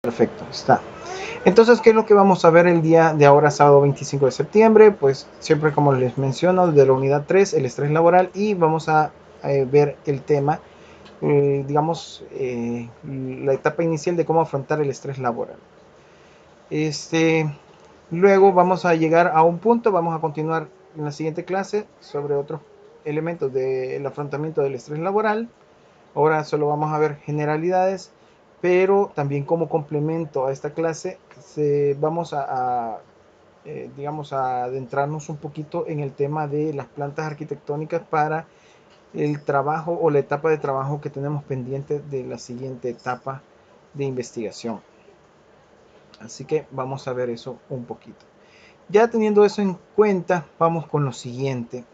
Perfecto, está. Entonces, ¿qué es lo que vamos a ver el día de ahora, sábado 25 de septiembre? Pues siempre como les menciono, de la unidad 3, el estrés laboral, y vamos a ver el tema, la etapa inicial de cómo afrontar el estrés laboral. Este, Luego vamos a llegar a un punto, vamos a continuar en la siguiente clase sobre otros elementos del afrontamiento del estrés laboral. Ahora solo vamos a ver generalidades, pero también como complemento a esta clase vamos a adentrarnos un poquito en el tema de las plantas arquitectónicas para el trabajo o la etapa de trabajo que tenemos pendiente de la siguiente etapa de investigación. Así que vamos a ver eso un poquito. Ya teniendo eso en cuenta, vamos con lo siguiente.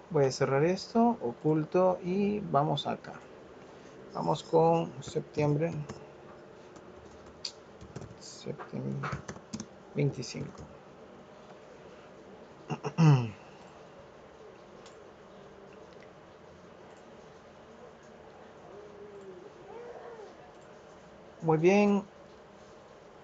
Voy a cerrar esto, oculto, y vamos acá. Vamos con septiembre 25. Muy bien,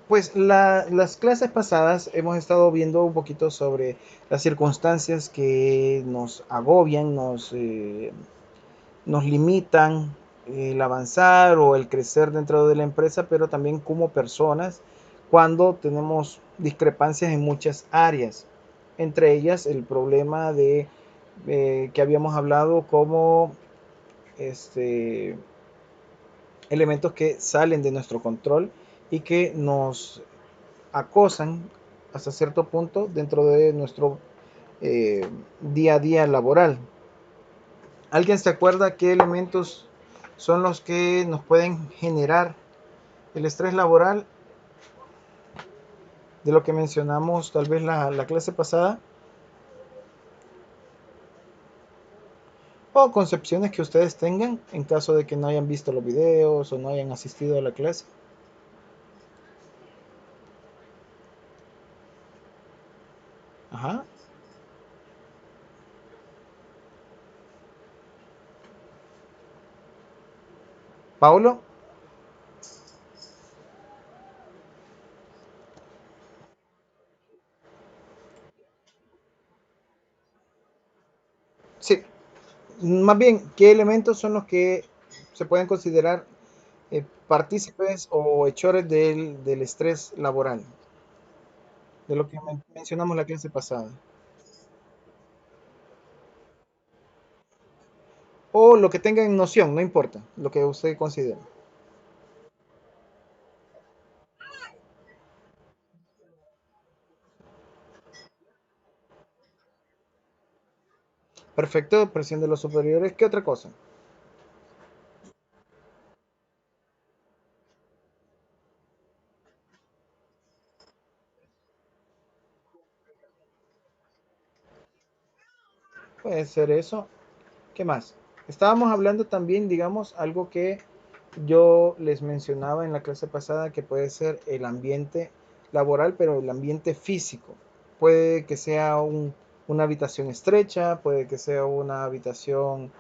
pues las clases pasadas hemos estado viendo un poquito sobre las circunstancias que nos agobian, nos limitan el avanzar o el crecer dentro de la empresa, pero también como personas cuando tenemos discrepancias en muchas áreas. Entre ellas el problema de que habíamos hablado como este, elementos que salen de nuestro control y que nos acosan hasta cierto punto dentro de nuestro día a día laboral. ¿Alguien se acuerda qué elementos son los que nos pueden generar el estrés laboral de lo que mencionamos tal vez la clase pasada? O concepciones que ustedes tengan en caso de que no hayan visto los videos o no hayan asistido a la clase. Ajá. Paulo. Sí. Más bien, ¿qué elementos son los que se pueden considerar partícipes o hechores del estrés laboral? De lo que mencionamos la clase pasada. O lo que tengan noción, no importa, lo que usted considere. Perfecto, presión de los superiores. ¿Qué otra cosa? Puede ser eso. ¿Qué más? Estábamos hablando también, digamos, algo que yo les mencionaba en la clase pasada, que puede ser el ambiente laboral, pero el ambiente físico. Puede que sea una habitación estrecha, puede que sea una habitación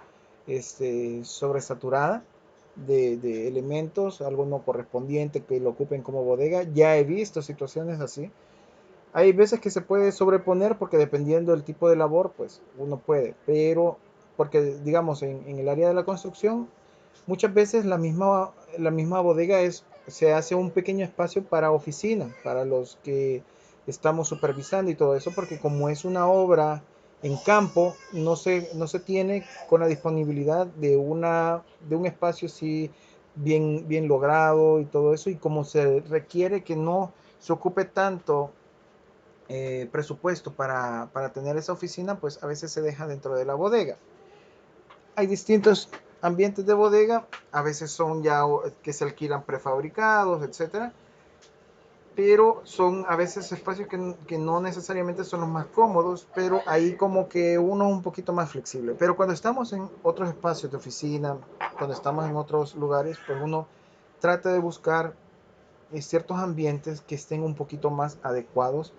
sobresaturada de elementos, algo no correspondiente que lo ocupen como bodega. Ya he visto situaciones así. Hay veces que se puede sobreponer porque dependiendo del tipo de labor, pues uno puede, pero porque digamos en el área de la construcción, muchas veces la misma bodega se hace un pequeño espacio para oficina, para los que estamos supervisando y todo eso, porque como es una obra en campo, no se tiene con la disponibilidad de un espacio así bien logrado y todo eso, y como se requiere que no se ocupe tanto presupuesto para tener esa oficina, pues a veces se deja dentro de la bodega. Hay distintos ambientes de bodega, a veces son ya que se alquilan prefabricados, etcétera, pero son a veces espacios que no necesariamente son los más cómodos, pero ahí como que uno es un poquito más flexible. Pero cuando estamos en otros espacios de oficina, cuando estamos en otros lugares, pues uno trata de buscar ciertos ambientes que estén un poquito más adecuados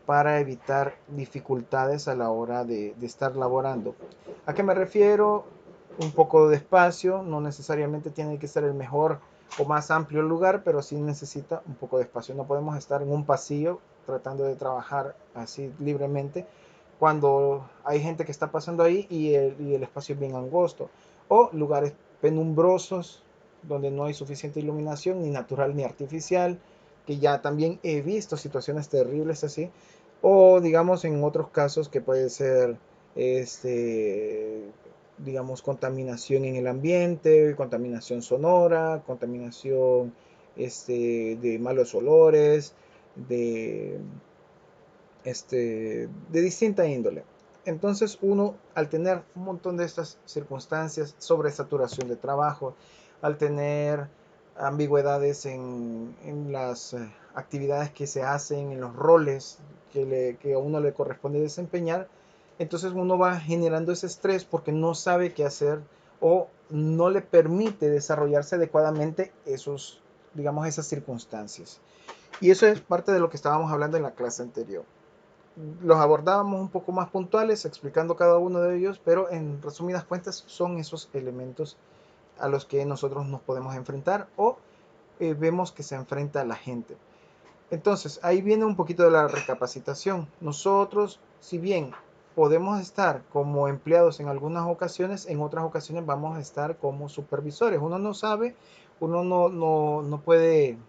para evitar dificultades a la hora de estar laborando. ¿A qué me refiero? Un poco de espacio, no necesariamente tiene que ser el mejor o más amplio el lugar, pero sí necesita un poco de espacio. No podemos estar en un pasillo tratando de trabajar así libremente cuando hay gente que está pasando ahí y el espacio es bien angosto. O lugares penumbrosos donde no hay suficiente iluminación, ni natural ni artificial, que ya también he visto situaciones terribles así. O digamos en otros casos que puede ser este, digamos, contaminación en el ambiente, contaminación sonora, contaminación de malos olores, de, de distinta índole. Entonces uno, al tener un montón de estas circunstancias, sobresaturación de trabajo, al tener ambigüedades en las actividades que se hacen, en los roles que a uno le corresponde desempeñar, entonces uno va generando ese estrés porque no sabe qué hacer o no le permite desarrollarse adecuadamente digamos, esas circunstancias. Y eso es parte de lo que estábamos hablando en la clase anterior. Los abordábamos un poco más puntuales, explicando cada uno de ellos, pero en resumidas cuentas son esos elementos a los que nosotros nos podemos enfrentar o vemos que se enfrenta la gente. Entonces, ahí viene un poquito de la recapacitación. Nosotros, si bien podemos estar como empleados en algunas ocasiones, en otras ocasiones vamos a estar como supervisores. Uno no sabe, uno no puede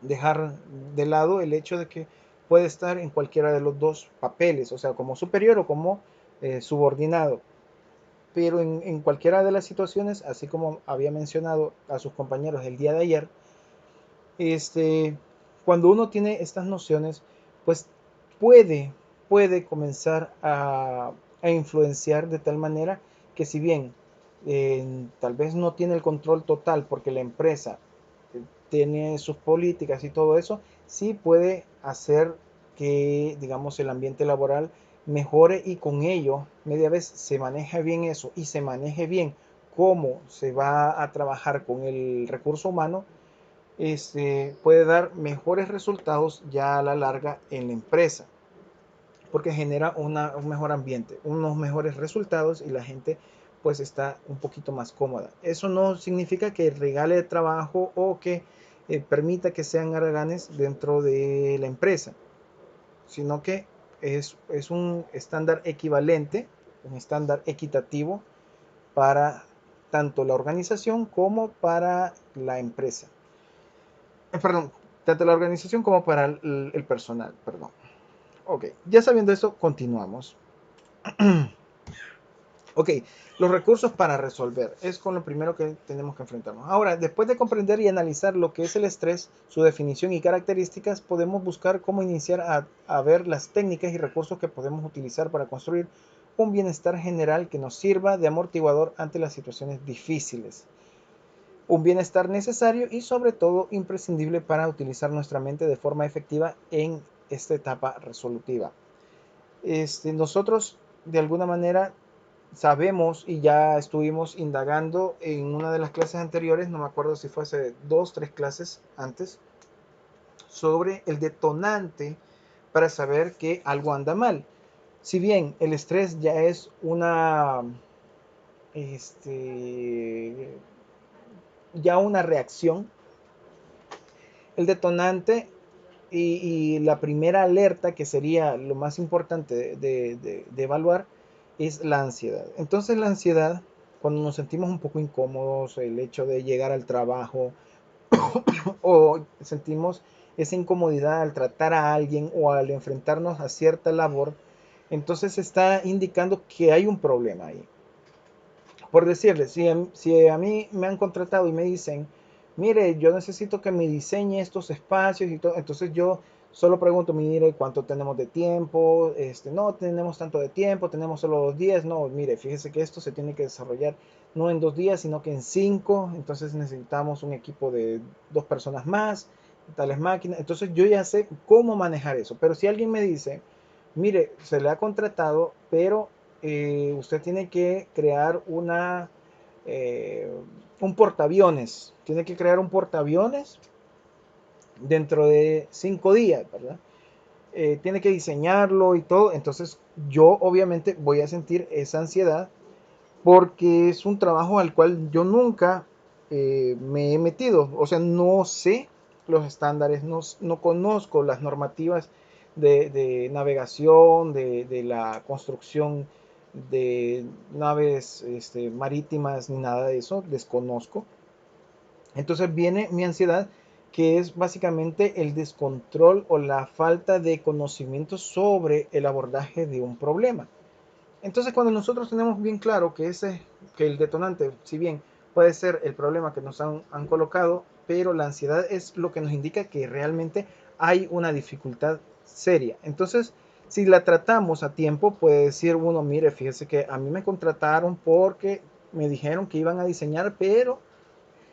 dejar de lado el hecho de que puede estar en cualquiera de los dos papeles, o sea, como superior o como subordinado. Pero en cualquiera de las situaciones, así como había mencionado a sus compañeros el día de ayer, este, cuando uno tiene estas nociones, pues puede, puede comenzar a influenciar de tal manera que si bien tal vez no tiene el control total porque la empresa tiene sus políticas y todo eso, sí puede hacer que, digamos, el ambiente laboral mejore y con ello, media vez se maneja bien eso y se maneje bien cómo se va a trabajar con el recurso humano, puede dar mejores resultados ya a la larga en la empresa, porque genera un mejor ambiente, unos mejores resultados y la gente pues está un poquito más cómoda. Eso no significa que regale trabajo o que permita que sean haraganes dentro de la empresa, sino que es un estándar equivalente, un estándar equitativo para tanto la organización como para la empresa. Perdón, tanto la organización como para el personal, perdón. Ok, ya sabiendo eso, continuamos. Ok, los recursos para resolver es con lo primero que tenemos que enfrentarnos. Ahora, después de comprender y analizar lo que es el estrés, su definición y características, podemos buscar cómo iniciar a ver las técnicas y recursos que podemos utilizar para construir un bienestar general que nos sirva de amortiguador ante las situaciones difíciles. Un bienestar necesario y sobre todo imprescindible para utilizar nuestra mente de forma efectiva en esta etapa resolutiva. Nosotros de alguna manera sabemos y ya estuvimos indagando en una de las clases anteriores, no me acuerdo si fue hace 2, 3 clases antes, sobre el detonante para saber que algo anda mal. Si bien el estrés ya es este, ya una reacción, el detonante y la primera alerta, que sería lo más importante de evaluar, es la ansiedad. Entonces la ansiedad, cuando nos sentimos un poco incómodos, el hecho de llegar al trabajo o sentimos esa incomodidad al tratar a alguien o al enfrentarnos a cierta labor, entonces está indicando que hay un problema ahí. Por decirles, si a mí me han contratado y me dicen, mire, yo necesito que me diseñe estos espacios y todo, entonces yo solo pregunto, mire, ¿cuánto tenemos de tiempo? No tenemos tanto de tiempo, tenemos solo 2 días. No, mire, fíjese que esto se tiene que desarrollar no en 2 días, sino que en 5. Entonces necesitamos un equipo de 2 personas más, tales máquinas. Entonces yo ya sé cómo manejar eso. Pero si alguien me dice, mire, se le ha contratado, pero usted tiene que crear eh, un portaaviones. Tiene que crear un portaaviones dentro de 5 días, ¿verdad? Tiene que diseñarlo y todo. Entonces yo obviamente voy a sentir esa ansiedad porque es un trabajo al cual yo nunca me he metido. O sea, no sé los estándares, no conozco las normativas de navegación, de la construcción de naves marítimas, ni nada de eso, desconozco. Entonces viene mi ansiedad, que es básicamente el descontrol o la falta de conocimiento sobre el abordaje de un problema. Entonces, cuando nosotros tenemos bien claro que el detonante, si bien puede ser el problema que nos han colocado, pero la ansiedad es lo que nos indica que realmente hay una dificultad seria. Entonces, si la tratamos a tiempo, puede decir uno, mire, fíjese que a mí me contrataron porque me dijeron que iban a diseñar, pero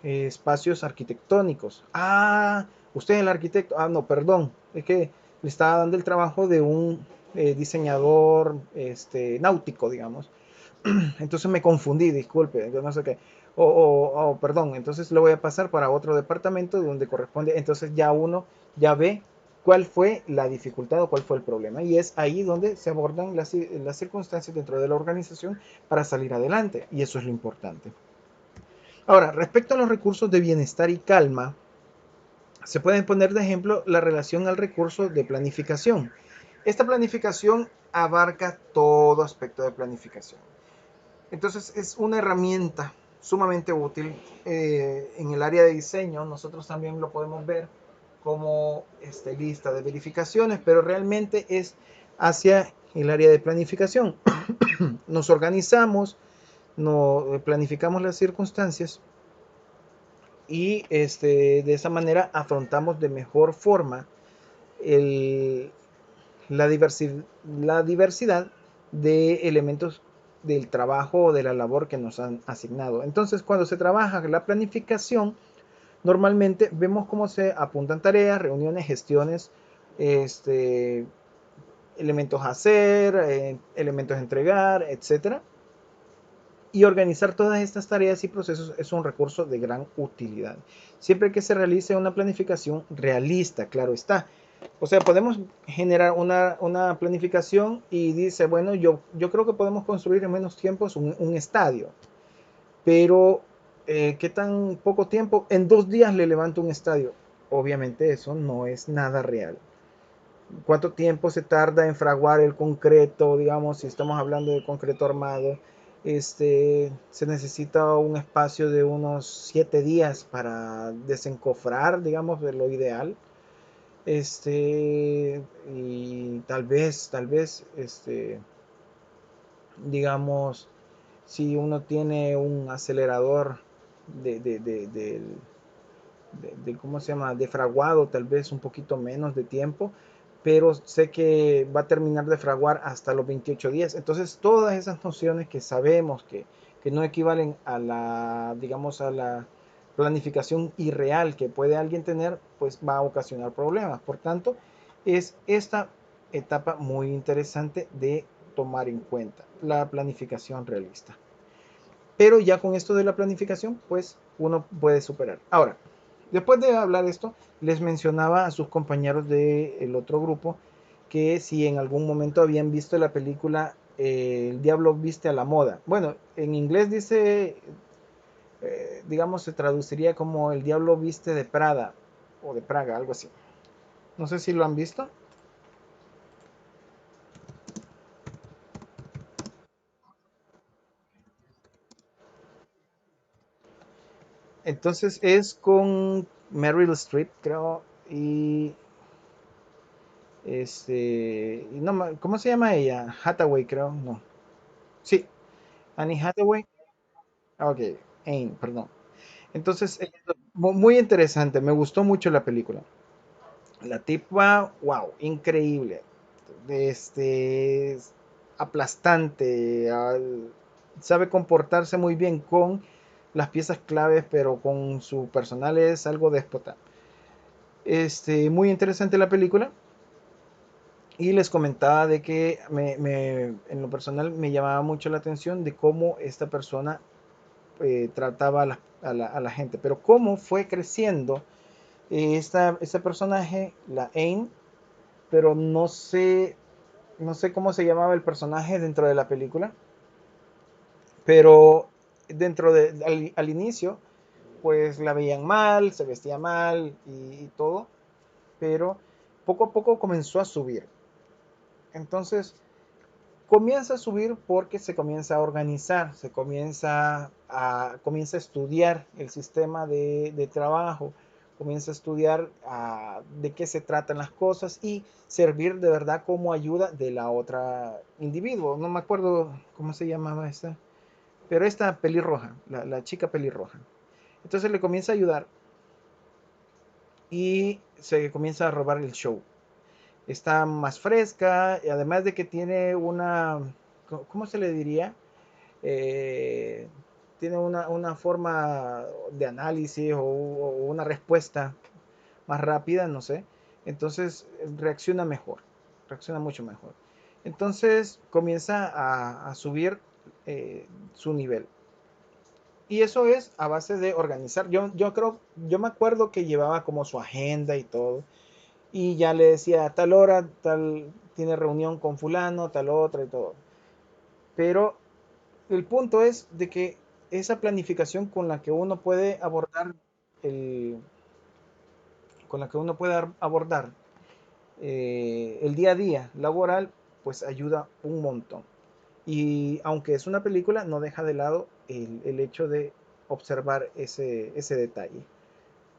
espacios arquitectónicos. Ah, usted es el arquitecto. Ah, no, perdón, es que le estaba dando el trabajo de un diseñador náutico, digamos. Entonces me confundí, disculpe, yo no sé qué. Perdón, entonces lo voy a pasar para otro departamento donde corresponde. Entonces ya uno ya ve cuál fue la dificultad o cuál fue el problema. Y es ahí donde se abordan las circunstancias dentro de la organización para salir adelante. Y eso es lo importante. Ahora, respecto a los recursos de bienestar y calma, se pueden poner de ejemplo la relación al recurso de planificación. Esta planificación abarca todo aspecto de planificación. Entonces es una herramienta sumamente útil en el área de diseño. Nosotros también lo podemos ver como lista de verificaciones, pero realmente es hacia el área de planificación. Nos organizamos, planificamos las circunstancias y de esa manera afrontamos de mejor forma el, la, la diversidad de elementos del trabajo o de la labor que nos han asignado. Entonces, cuando se trabaja la planificación, normalmente vemos cómo se apuntan tareas, reuniones, gestiones, este, elementos a hacer, elementos a entregar, etcétera. Y organizar todas estas tareas y procesos es un recurso de gran utilidad. Siempre que se realice una planificación realista, claro está. O sea, podemos generar una planificación y dice, bueno, yo creo que podemos construir en menos tiempo un estadio. Pero, ¿qué tan poco tiempo? En 2 días le levanto un estadio. Obviamente eso no es nada real. ¿Cuánto tiempo se tarda en fraguar el concreto? Digamos, si estamos hablando de concreto armado, se necesita un espacio de unos 7 días para desencofrar, digamos, de lo ideal. Y tal vez, digamos, si uno tiene un acelerador ¿cómo se llama? De fraguado, tal vez un poquito menos de tiempo, pero sé que va a terminar de fraguar hasta los 28 días. Entonces, todas esas nociones que sabemos que no equivalen a la, digamos, a la planificación irreal que puede alguien tener, pues va a ocasionar problemas. Por tanto, es esta etapa muy interesante de tomar en cuenta, la planificación realista. Pero ya con esto de la planificación, pues uno puede superar. Ahora, después de hablar esto, les mencionaba a sus compañeros del otro grupo que si en algún momento habían visto la película El Diablo Viste a la Moda. Bueno, en inglés dice, digamos, se traduciría como El Diablo Viste de Prada o de Praga, algo así. No sé si lo han visto. Entonces es con Meryl Streep, creo, y no, ¿cómo se llama ella? Hathaway, creo, no. Sí, Annie Hathaway. Ah, ok, Anne, perdón. Entonces, muy interesante, me gustó mucho la película. La tipa, wow, increíble. Es aplastante, sabe comportarse muy bien con las piezas claves, pero con su personal es algo déspota. Muy interesante la película. Y les comentaba de que en lo personal me llamaba mucho la atención de cómo esta persona trataba a la gente, pero cómo fue creciendo esta personaje, la Ain, pero no sé cómo se llamaba el personaje dentro de la película, pero al inicio pues la veían mal, se vestía mal y todo, pero poco a poco comenzó a subir. Entonces, comienza a subir porque se comienza a organizar, comienza a estudiar el sistema de trabajo, comienza a estudiar de qué se tratan las cosas y servir de verdad como ayuda de la otra individuo. No me acuerdo cómo se llamaba esta, pero esta pelirroja, la chica pelirroja. Entonces le comienza a ayudar y se comienza a robar el show. Está más fresca, y además de que tiene una, ¿cómo se le diría? Eh, Tiene una forma de análisis o una respuesta más rápida, no sé. Entonces reacciona mejor, reacciona mucho mejor. Entonces comienza a subir su nivel. Y eso es a base de organizar. Yo me acuerdo que llevaba como su agenda y todo. Y ya le decía a tal hora, tal tiene reunión con fulano, tal otra y todo. Pero el punto es de que esa planificación con la que uno puede abordar el, con la que uno puede abordar el día a día laboral, pues ayuda un montón. Y aunque es una película, no deja de lado el hecho de observar ese detalle.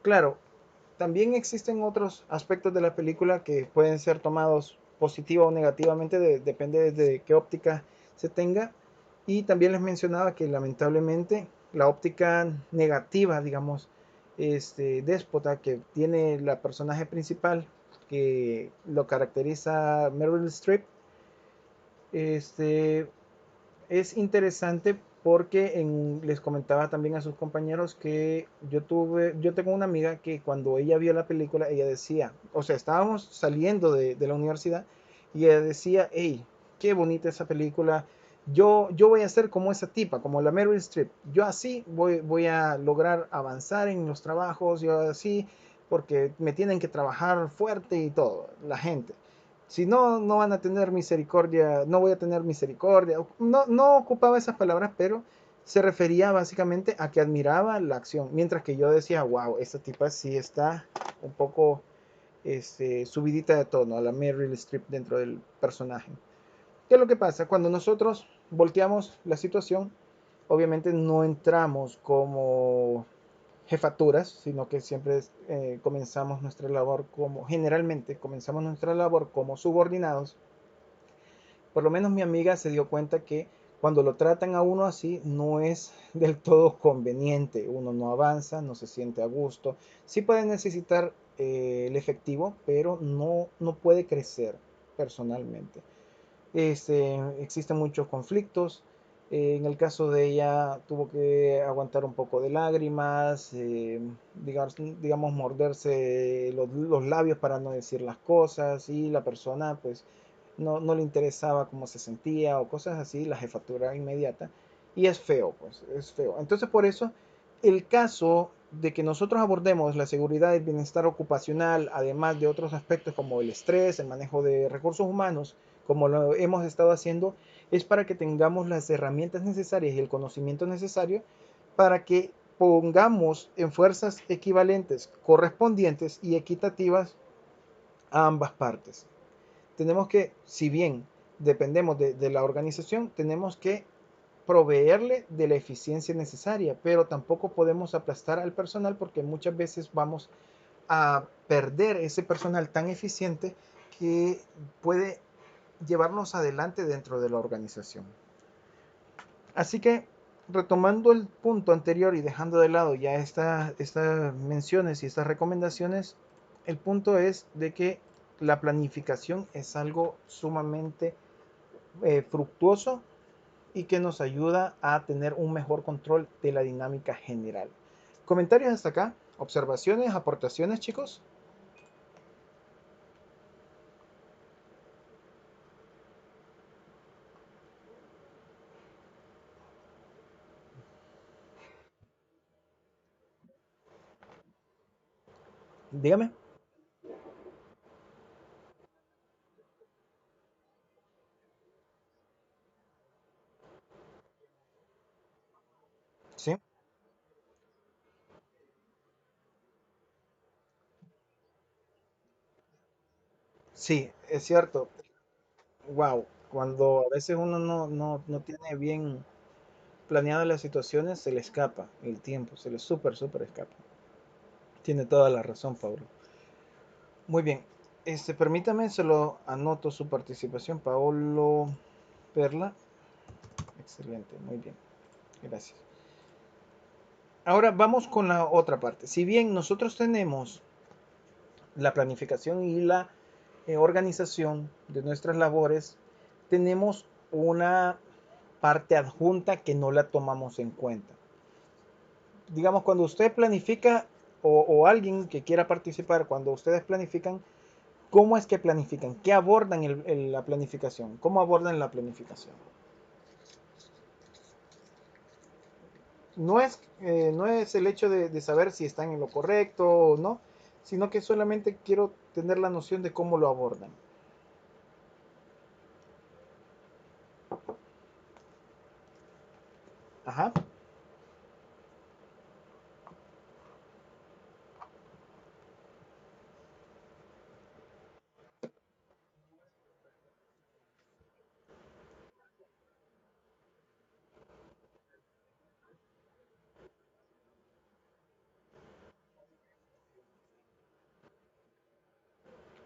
Claro, también existen otros aspectos de la película que pueden ser tomados positiva o negativamente, depende de qué óptica se tenga. Y también les mencionaba que lamentablemente la óptica negativa, digamos, déspota que tiene la personaje principal, que lo caracteriza Meryl Streep, este, es interesante porque les comentaba también a sus compañeros que yo tengo una amiga que cuando ella vio la película, ella decía, o sea, estábamos saliendo de la universidad y ella decía, hey, qué bonita esa película, yo voy a ser como esa tipa, como la Meryl Streep, yo así voy a lograr avanzar en los trabajos, yo así, porque me tienen que trabajar fuerte y todo, la gente. Si no, no van a tener misericordia, no voy a tener misericordia. No, no ocupaba esas palabras, pero se refería básicamente a que admiraba la acción. Mientras que yo decía, wow, esta tipa sí está un poco subidita de tono, a la Meryl Streep dentro del personaje. ¿Qué es lo que pasa? Cuando nosotros volteamos la situación, obviamente no entramos como jefaturas, sino que siempre comenzamos nuestra labor como, generalmente comenzamos nuestra labor como subordinados. Por lo menos mi amiga se dio cuenta que cuando lo tratan a uno así no es del todo conveniente. Uno no avanza, no se siente a gusto. Sí puede necesitar el efectivo, pero no puede crecer personalmente. Existen muchos conflictos. En el caso de ella, tuvo que aguantar un poco de lágrimas, digamos, morderse los labios para no decir las cosas, y la persona, pues, no le interesaba cómo se sentía o cosas así, la jefatura inmediata. Y es feo, pues, es feo. Entonces, por eso, el caso de que nosotros abordemos la seguridad y el bienestar ocupacional, además de otros aspectos como el estrés, el manejo de recursos humanos, como lo hemos estado haciendo, es para que tengamos las herramientas necesarias y el conocimiento necesario para que pongamos en fuerzas equivalentes, correspondientes y equitativas a ambas partes. Tenemos que, si bien dependemos de la organización, tenemos que proveerle de la eficiencia necesaria, pero tampoco podemos aplastar al personal porque muchas veces vamos a perder ese personal tan eficiente que puede llevarnos adelante dentro de la organización. Así que, retomando el punto anterior y dejando de lado ya estas menciones y estas recomendaciones, el punto es de que la planificación es algo sumamente fructuoso y que nos ayuda a tener un mejor control de la dinámica general. ¿Comentarios hasta acá? ¿Observaciones? ¿Aportaciones, chicos? Dígame. Sí. Sí, es cierto. Wow, cuando a veces uno no tiene bien planeadas las situaciones, se le escapa el tiempo, se le súper escapa. Tiene toda la razón, Pablo. Muy bien. Permítame, se lo anoto su participación, Paolo Perla. Excelente, muy bien. Gracias. Ahora vamos con la otra parte. Si bien nosotros tenemos la planificación y la organización de nuestras labores, tenemos una parte adjunta que no la tomamos en cuenta. Digamos, cuando usted planifica o alguien que quiera participar, cuando ustedes planifican, ¿cómo es que planifican? ¿Qué abordan la planificación? ¿Cómo abordan la planificación? No es el hecho de saber si están en lo correcto o no, sino que solamente quiero tener la noción de cómo lo abordan. Ajá,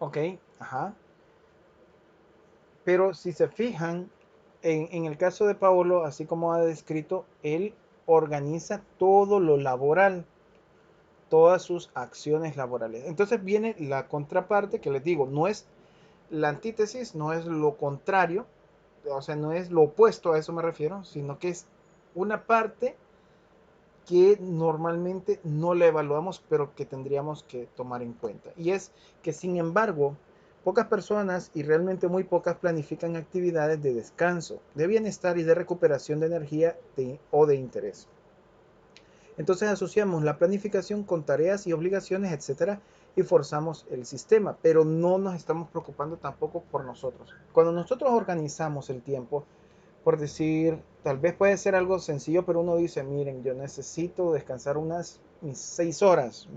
ok, ajá. Pero si se fijan, en el caso de Paolo, así como ha descrito, él organiza todo lo laboral, todas sus acciones laborales. Entonces viene la contraparte que les digo, no es la antítesis, no es lo contrario, o sea, no es lo opuesto, a eso me refiero, sino que es una parte que normalmente no la evaluamos, pero que tendríamos que tomar en cuenta. Y es que, sin embargo, pocas personas y realmente muy pocas planifican actividades de descanso, de bienestar y de recuperación de energía o de interés. Entonces asociamos la planificación con tareas y obligaciones, etcétera, y forzamos el sistema, pero no nos estamos preocupando tampoco por nosotros. Cuando nosotros organizamos el tiempo, por decir, tal vez puede ser algo sencillo, pero uno dice, miren, yo necesito descansar mis 6 horas,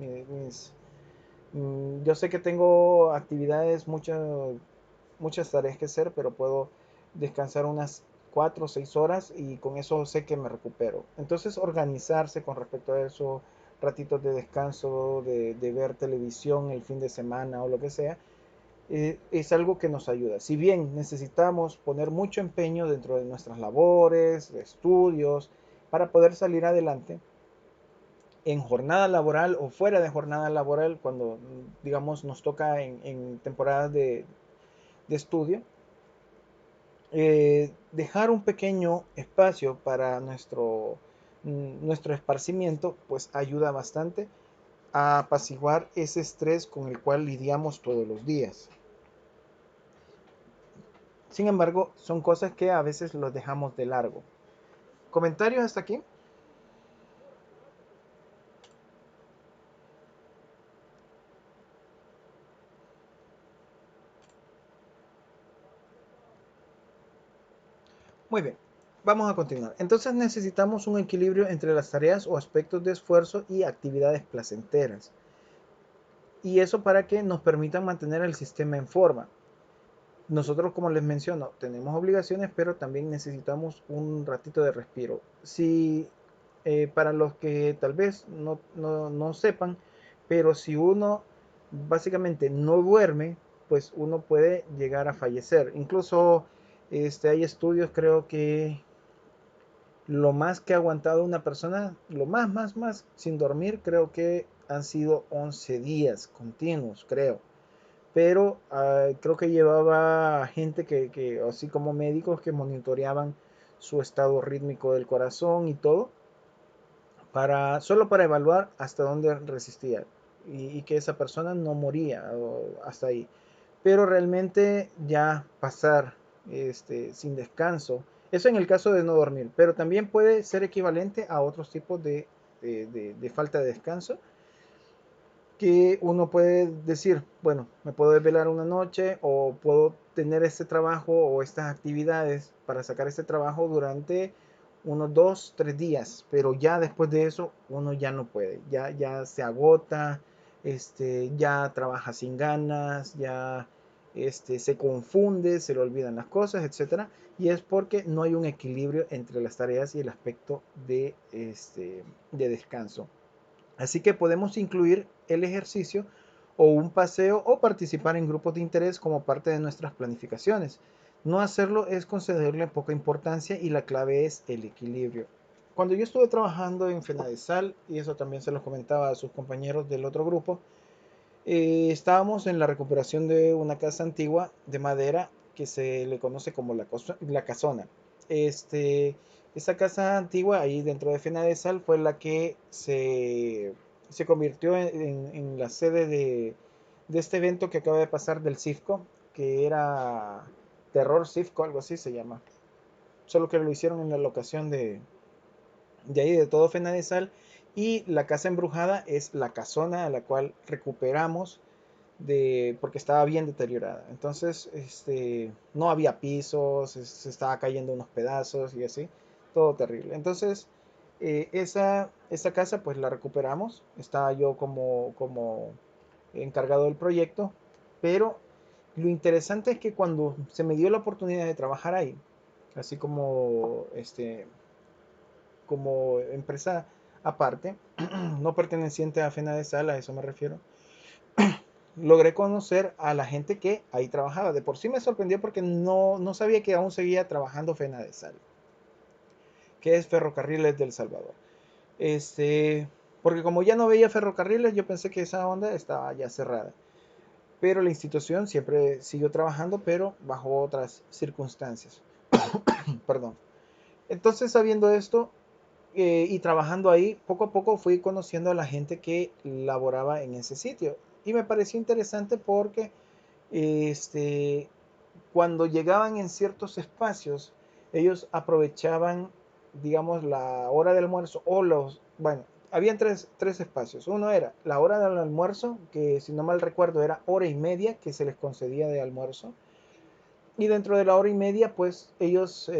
yo sé que tengo actividades, muchas tareas que hacer, pero puedo descansar unas 4 o 6 horas y con eso sé que me recupero. Entonces organizarse con respecto a eso, ratitos de descanso, de ver televisión el fin de semana o lo que sea, es algo que nos ayuda. Si bien necesitamos poner mucho empeño dentro de nuestras labores, de estudios, para poder salir adelante en jornada laboral o fuera de jornada laboral, cuando digamos nos toca en temporadas de estudio, dejar un pequeño espacio para nuestro esparcimiento, pues ayuda bastante a apaciguar ese estrés con el cual lidiamos todos los días. Sin embargo, son cosas que a veces los dejamos de largo. ¿Comentarios hasta aquí? Muy bien, vamos a continuar. Entonces necesitamos un equilibrio entre las tareas o aspectos de esfuerzo y actividades placenteras. Y eso para que nos permitan mantener el sistema en forma. Nosotros, como les menciono, tenemos obligaciones, pero también necesitamos un ratito de respiro. Si para los que tal vez no sepan, pero si uno básicamente no duerme, pues uno puede llegar a fallecer. Incluso hay estudios, creo que lo más que ha aguantado una persona, lo más sin dormir, creo que han sido 11 días continuos, creo. Pero creo que llevaba gente así como médicos que monitoreaban su estado rítmico del corazón y todo, solo para evaluar hasta dónde resistía y que esa persona no moría hasta ahí. Pero realmente ya pasar sin descanso, eso en el caso de no dormir, pero también puede ser equivalente a otros tipos de falta de descanso, que uno puede decir, bueno, me puedo desvelar una noche o puedo tener este trabajo o estas actividades para sacar este trabajo durante unos 2, 3 días, pero ya después de eso uno ya no puede, ya se agota, ya trabaja sin ganas, ya se confunde, se le olvidan las cosas, etcétera, y es porque no hay un equilibrio entre las tareas y el aspecto de descanso. Así que podemos incluir el ejercicio o un paseo o participar en grupos de interés como parte de nuestras planificaciones. No hacerlo es concederle poca importancia y la clave es el equilibrio. Cuando yo estuve trabajando en Fenadesal, y eso también se los comentaba a sus compañeros del otro grupo, estábamos en la recuperación de una casa antigua de madera que se le conoce como la casona. Este, Esa casa antigua ahí dentro de Fenadesal fue la que se convirtió en la sede de este evento que acaba de pasar del CIFCO, que era Terror CIFCO, algo así se llama. Solo que lo hicieron en la locación de ahí de todo Fenadesal. Y la casa embrujada es la casona a la cual recuperamos porque estaba bien deteriorada. Entonces, no había pisos, se estaba cayendo unos pedazos y así, todo terrible. Entonces, esa casa pues la recuperamos, estaba yo como encargado del proyecto, pero lo interesante es que cuando se me dio la oportunidad de trabajar ahí, así como empresa aparte, no perteneciente a Fenadesal, a eso me refiero, logré conocer a la gente que ahí trabajaba. De por sí me sorprendió porque no sabía que aún seguía trabajando Fenadesal, que es Ferrocarriles del Salvador. Porque como ya no veía ferrocarriles, yo pensé que esa onda estaba ya cerrada. Pero la institución siempre siguió trabajando, pero bajo otras circunstancias. Perdón. Entonces, sabiendo esto y trabajando ahí, poco a poco fui conociendo a la gente que laboraba en ese sitio. Y me pareció interesante porque este, cuando llegaban en ciertos espacios, ellos aprovechaban, digamos, la hora del almuerzo bueno, habían tres espacios. Uno era la hora del almuerzo, que si no mal recuerdo era hora y media que se les concedía de almuerzo. Y dentro de la hora y media, pues ellos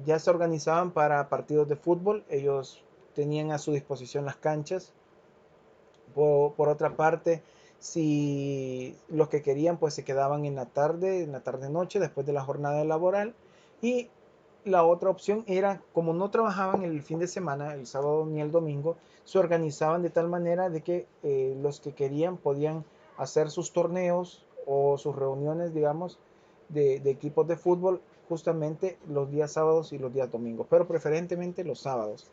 ya se organizaban para partidos de fútbol. Ellos tenían a su disposición las canchas. Por otra parte, si los que querían, pues se quedaban en la tarde-noche, después de la jornada laboral. Y la otra opción era, como no trabajaban el fin de semana, el sábado ni el domingo, se organizaban de tal manera de que los que querían podían hacer sus torneos o sus reuniones, digamos, de equipos de fútbol justamente los días sábados y los días domingos, pero preferentemente los sábados.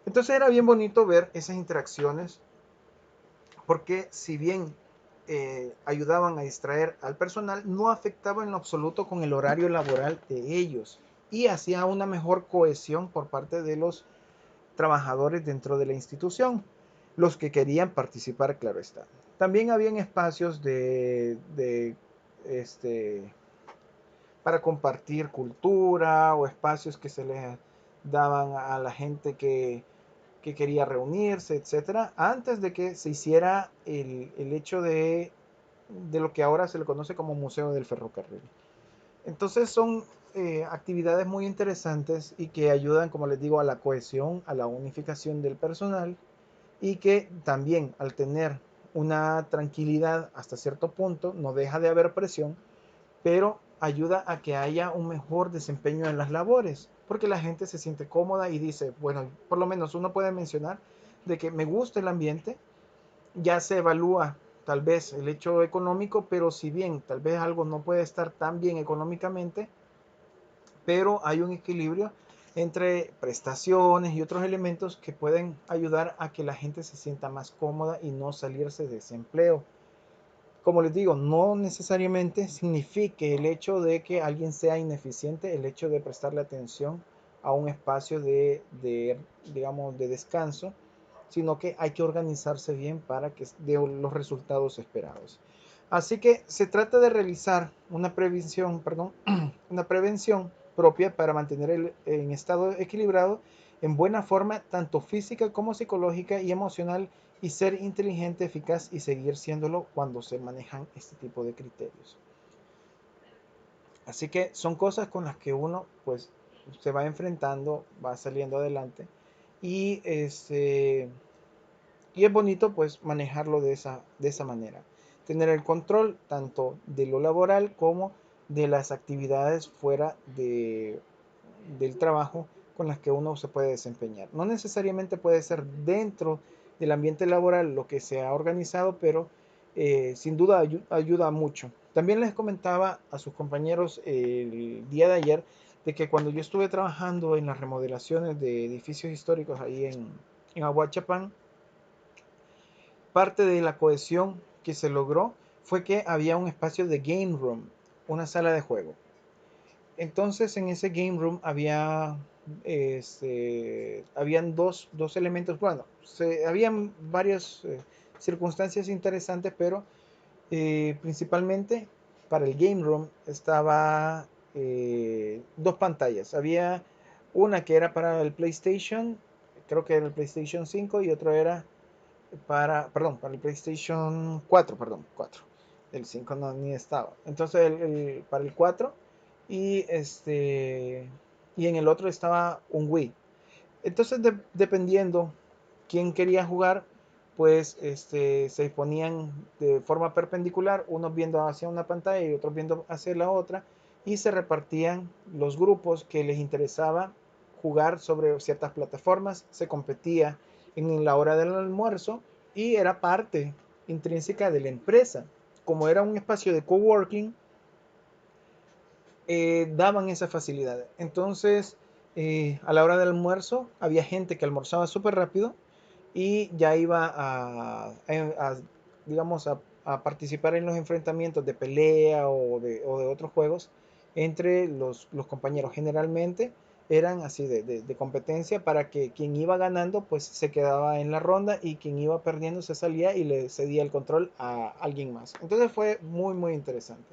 Entonces era bien bonito ver esas interacciones porque si bien ayudaban a distraer al personal, no afectaba en lo absoluto con el horario laboral de ellos y hacía una mejor cohesión por parte de los trabajadores dentro de la institución, los que querían participar, claro está. También habían espacios este, para compartir cultura o espacios que se les daban a la gente que quería reunirse, etcétera, antes de que se hiciera el hecho de lo que ahora se le conoce como Museo del Ferrocarril. Entonces son actividades muy interesantes y que ayudan, como les digo, a la cohesión, a la unificación del personal y que también al tener una tranquilidad hasta cierto punto, no deja de haber presión, pero ayuda a que haya un mejor desempeño en las labores, porque la gente se siente cómoda y dice, bueno, por lo menos uno puede mencionar de que me gusta el ambiente, ya se evalúa tal vez el hecho económico, pero si bien tal vez algo no puede estar tan bien económicamente, pero hay un equilibrio entre prestaciones y otros elementos que pueden ayudar a que la gente se sienta más cómoda y no salirse de ese empleo. Como les digo, no necesariamente signifique el hecho de que alguien sea ineficiente, el hecho de prestarle atención a un espacio digamos, de descanso, sino que hay que organizarse bien para que dé los resultados esperados. Así que se trata de realizar una prevención, perdón, una prevención propia para mantener en estado equilibrado, en buena forma, tanto física como psicológica y emocional, y ser inteligente, eficaz y seguir siéndolo cuando se manejan este tipo de criterios. Así que son cosas con las que uno pues se va enfrentando, va saliendo adelante y y es bonito pues manejarlo de esa manera. tener el control tanto de lo laboral como de las actividades fuera del trabajo con las que uno se puede desempeñar. No necesariamente puede ser dentro del ambiente laboral lo que se ha organizado, pero sin duda ayuda mucho. También les comentaba a sus compañeros el día de ayer de que cuando yo estuve trabajando en las remodelaciones de edificios históricos ahí en Aguachapán, parte de la cohesión que se logró fue que había un espacio de game room, una sala de juego. Entonces en ese game room habían dos elementos, bueno, habían varias circunstancias interesantes, pero principalmente para el game room estaba dos pantallas. Había una que era para el PlayStation, creo que era el PlayStation 5 y otro era para el PlayStation 4, perdón, 4. El 5 no ni estaba. Entonces para el 4 y y en el otro estaba un Wii. Entonces dependiendo quién quería jugar, pues se ponían de forma perpendicular, unos viendo hacia una pantalla y otros viendo hacia la otra, y se repartían los grupos que les interesaba jugar sobre ciertas plataformas, se competía en la hora del almuerzo y era parte intrínseca de la empresa. Como era un espacio de coworking, daban esa facilidad. Entonces, a la hora del almuerzo, había gente que almorzaba súper rápido y ya iba digamos, a participar en los enfrentamientos de pelea o de otros juegos entre los compañeros. Generalmente eran así de competencia para que quien iba ganando pues se quedaba en la ronda y quien iba perdiendo se salía y le cedía el control a alguien más. Entonces fue muy muy interesante.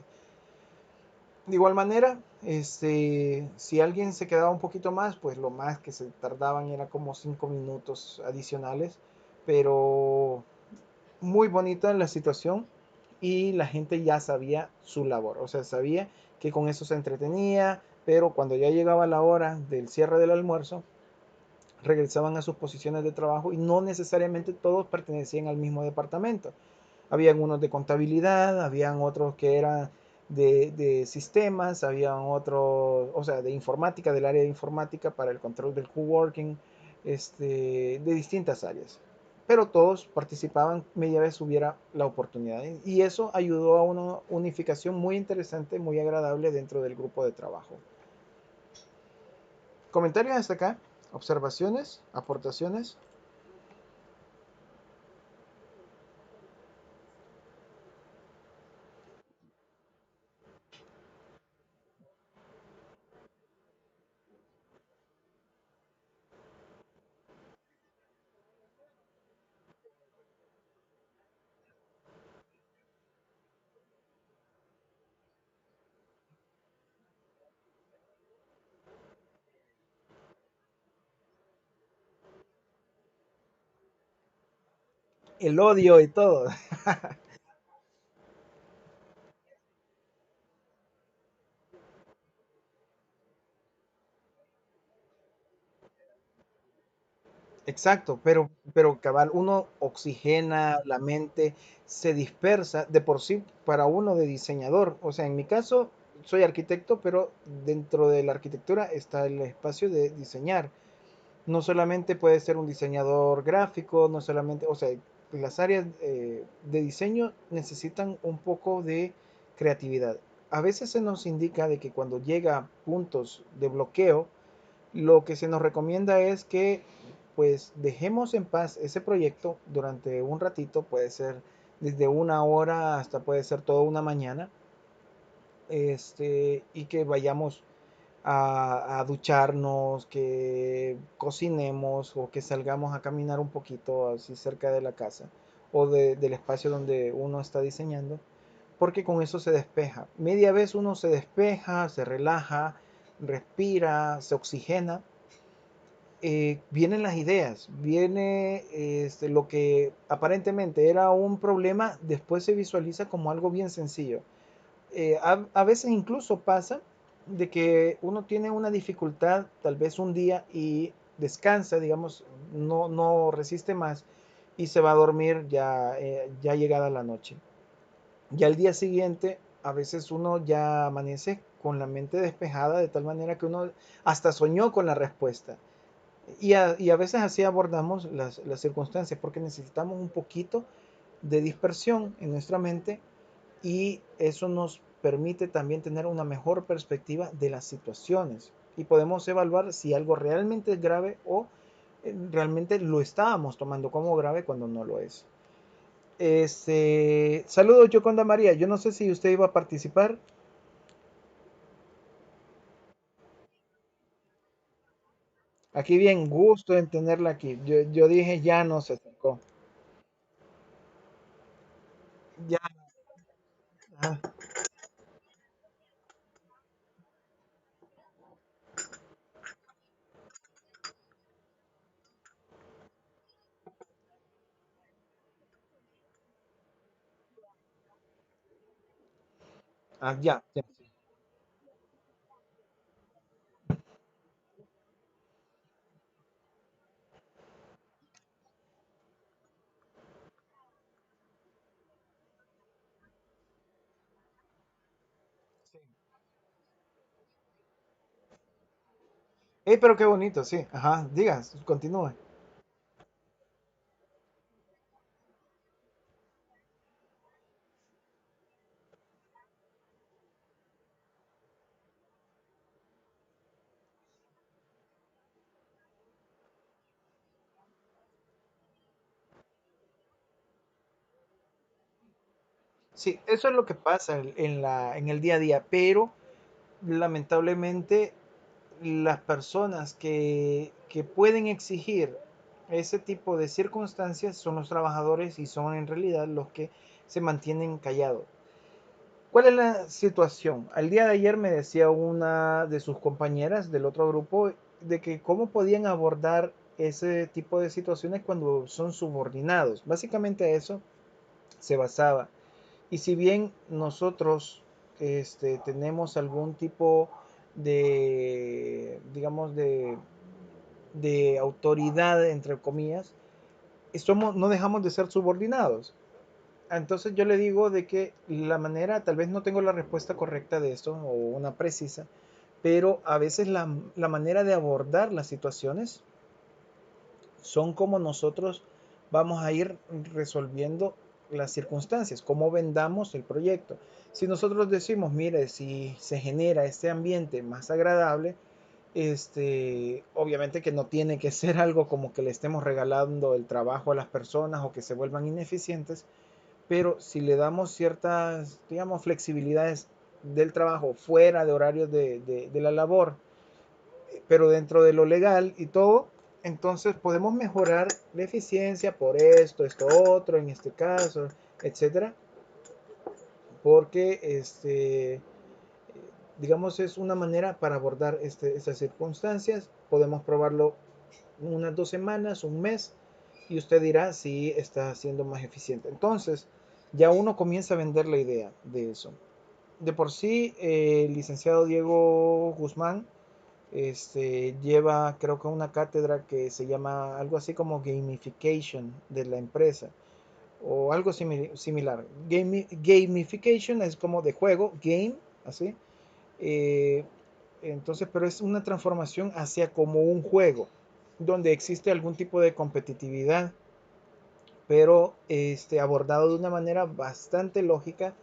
De igual manera, si alguien se quedaba un poquito más, pues lo más que se tardaban era como 5 minutos adicionales, pero muy bonita la situación y la gente ya sabía su labor, o sea, sabía que con eso se entretenía, pero cuando ya llegaba la hora del cierre del almuerzo, regresaban a sus posiciones de trabajo y no necesariamente todos pertenecían al mismo departamento. Habían unos de contabilidad, habían otros que eran de sistemas, habían otros, o sea, de informática, del área de informática para el control del coworking, de distintas áreas. Pero todos participaban media vez hubiera la oportunidad. Y eso ayudó a una unificación muy interesante, muy agradable dentro del grupo de trabajo. ¿Comentarios hasta acá? ¿Observaciones? ¿Aportaciones? El odio y todo. Exacto, pero cabal, uno oxigena la mente, se dispersa de por sí para uno de diseñador. O sea, en mi caso, soy arquitecto, pero dentro de la arquitectura está el espacio de diseñar. No solamente puede ser un diseñador gráfico, no solamente, o sea, las áreas de diseño necesitan un poco de creatividad. A veces se nos indica de que cuando llega a puntos de bloqueo, lo que se nos recomienda es que pues dejemos en paz ese proyecto durante un ratito, puede ser desde una hora hasta puede ser toda una mañana, y que vayamos a ducharnos, que cocinemos o que salgamos a caminar un poquito así cerca de la casa o del espacio donde uno está diseñando, porque con eso se despeja. Media vez uno se despeja, se relaja, respira, se oxigena, vienen las ideas, viene lo que aparentemente era un problema, después se visualiza como algo bien sencillo. A veces incluso pasa de que uno tiene una dificultad tal vez un día y descansa, digamos, no resiste más y se va a dormir ya llegada la noche. Y al día siguiente, a veces uno ya amanece con la mente despejada de tal manera que uno hasta soñó con la respuesta. Y a veces así abordamos las circunstancias porque necesitamos un poquito de dispersión en nuestra mente y eso nos permite también tener una mejor perspectiva de las situaciones y podemos evaluar si algo realmente es grave o realmente lo estábamos tomando como grave cuando no lo es. Saludos, Yoconda María. Yo no sé si usted iba a participar. Aquí bien, gusto en tenerla aquí. Yo dije ya no se acercó. Ya. Ah, ya, ya. Sí. Pero qué bonito, sí. Ajá, digas, continúe. Sí, eso es lo que pasa en el día a día, pero lamentablemente las personas que pueden exigir ese tipo de circunstancias son los trabajadores y son en realidad los que se mantienen callados. ¿Cuál es la situación? Al día de ayer me decía una de sus compañeras del otro grupo de que cómo podían abordar ese tipo de situaciones cuando son subordinados. Básicamente a eso se basaba. Y si bien nosotros tenemos algún tipo de, digamos, de autoridad, entre comillas, no dejamos de ser subordinados. Entonces yo le digo de que la manera, tal vez no tengo la respuesta correcta de esto o una precisa, pero a veces la manera de abordar las situaciones son como nosotros vamos a ir resolviendo las circunstancias, cómo vendamos el proyecto. Si nosotros decimos, mire, si se genera este ambiente más agradable, obviamente que no tiene que ser algo como que le estemos regalando el trabajo a las personas o que se vuelvan ineficientes, pero si le damos ciertas, digamos, flexibilidades del trabajo fuera de horarios de la labor, pero dentro de lo legal y todo, entonces podemos mejorar la eficiencia por esto otro, en este caso, etcétera, porque digamos es una manera para abordar estas circunstancias. Podemos probarlo unas 2 semanas, un mes, y usted dirá si está siendo más eficiente. Entonces, ya uno comienza a vender la idea de eso. De por sí, el licenciado Diego Guzmán lleva creo que una cátedra que se llama algo así como gamification de la empresa o algo similar. Gamification es como de juego, game, así. Eh, entonces, pero es una transformación hacia como un juego, donde existe algún tipo de competitividad, pero abordado de una manera bastante lógica,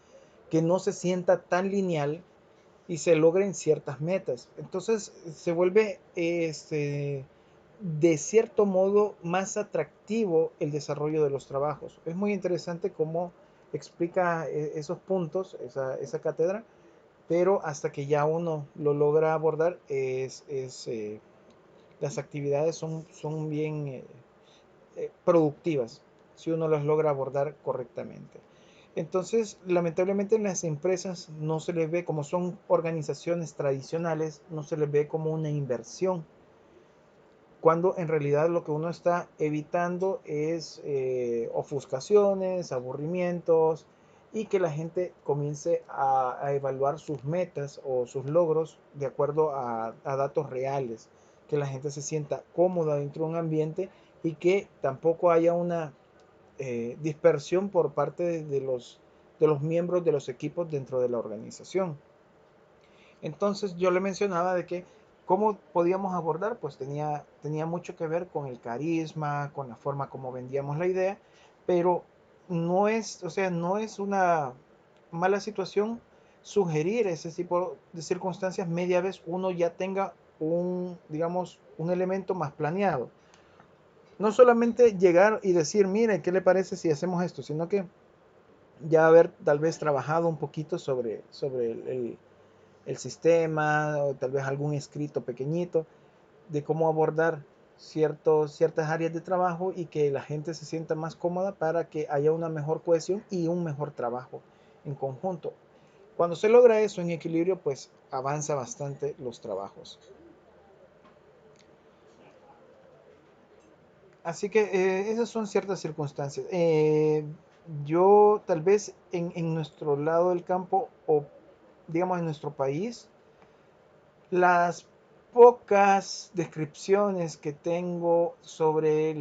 que no se sienta tan lineal y se logren ciertas metas. Entonces se vuelve de cierto modo más atractivo el desarrollo de los trabajos. Es muy interesante cómo explica esos puntos, esa cátedra, pero hasta que ya uno lo logra abordar, las actividades son bien productivas si uno las logra abordar correctamente. Entonces, lamentablemente en las empresas no se les ve, como son organizaciones tradicionales, no se les ve como una inversión, cuando en realidad lo que uno está evitando es ofuscaciones, aburrimientos y que la gente comience a evaluar sus metas o sus logros de acuerdo a datos reales, que la gente se sienta cómoda dentro de un ambiente y que tampoco haya una dispersión por parte de los de los miembros de los equipos dentro de la organización. Entonces yo le mencionaba de que cómo podíamos abordar, pues tenía mucho que ver con el carisma, con la forma como vendíamos la idea, pero no es, o sea, no es una mala situación sugerir ese tipo de circunstancias media vez uno ya tenga un, digamos, un elemento más planeado. No solamente llegar y decir, mire, ¿qué le parece si hacemos esto? Sino que ya haber tal vez trabajado un poquito sobre el sistema, o tal vez algún escrito pequeñito de cómo abordar ciertas áreas de trabajo y que la gente se sienta más cómoda para que haya una mejor cohesión y un mejor trabajo en conjunto. Cuando se logra eso en equilibrio, pues avanza bastante los trabajos. Así que esas son ciertas circunstancias. Yo tal vez en nuestro lado del campo o digamos en nuestro país, las pocas descripciones que tengo sobre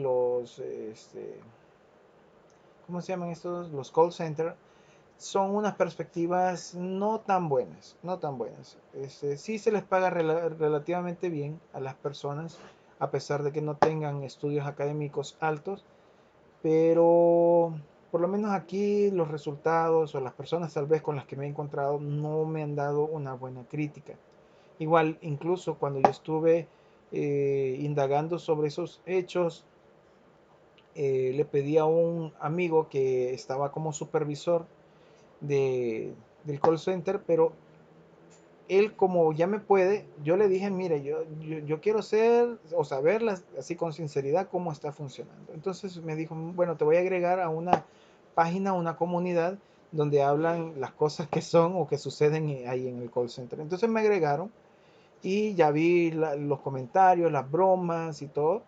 ¿cómo se llaman estos? Los call centers, son unas perspectivas no tan buenas, no tan buenas. Sí se les paga relativamente bien a las personas, a pesar de que no tengan estudios académicos altos, pero por lo menos aquí los resultados o las personas tal vez con las que me he encontrado no me han dado una buena crítica. Igual, incluso cuando yo estuve indagando sobre esos hechos, le pedí a un amigo que estaba como supervisor de, del call center, pero él como ya me puede, yo le dije, mire, yo quiero ser o saberlas así con sinceridad cómo está funcionando. Entonces me dijo, bueno, te voy a agregar a una página, una comunidad donde hablan las cosas que son o que suceden ahí en el call center. Entonces me agregaron y ya vi los comentarios, las bromas y todo.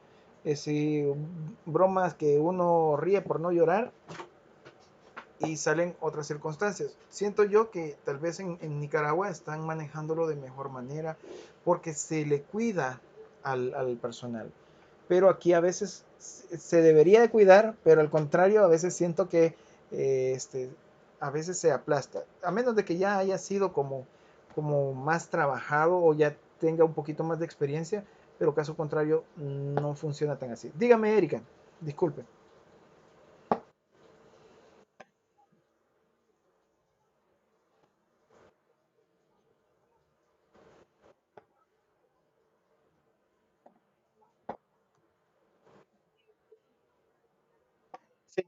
Es decir, bromas que uno ríe por no llorar y salen otras circunstancias. Siento yo que tal vez en Nicaragua están manejándolo de mejor manera porque se le cuida al personal. Pero aquí a veces se debería de cuidar, pero al contrario, a veces siento que a veces se aplasta. A menos de que ya haya sido como más trabajado o ya tenga un poquito más de experiencia, pero caso contrario no funciona tan así. Dígame, Erika, disculpe. Sí,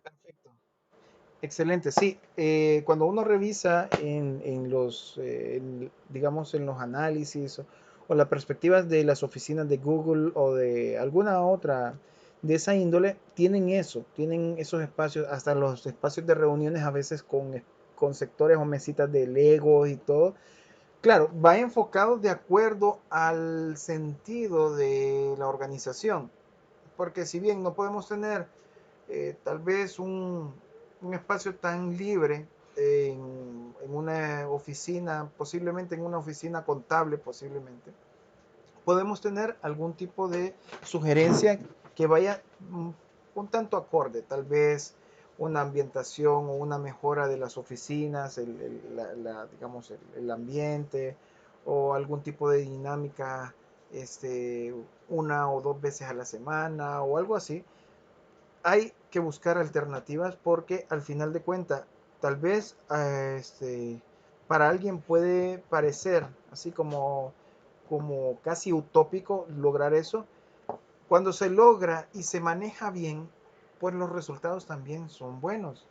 perfecto. Excelente, sí. Cuando uno revisa digamos, en los análisis o las perspectivas de las oficinas de Google o de alguna otra de esa índole, tienen eso, tienen esos espacios, hasta los espacios de reuniones a veces con sectores o mesitas de Lego y todo. Claro, va enfocado de acuerdo al sentido de la organización, porque si bien no podemos tener tal vez un espacio tan libre en una oficina, posiblemente en una oficina contable, posiblemente, podemos tener algún tipo de sugerencia que vaya un tanto acorde, tal vez una ambientación o una mejora de las oficinas, digamos, el ambiente o algún tipo de dinámica una o dos veces a la semana o algo así. Hay que buscar alternativas porque al final de cuentas, tal vez para alguien puede parecer así como casi utópico lograr eso, cuando se logra y se maneja bien, pues los resultados también son buenos.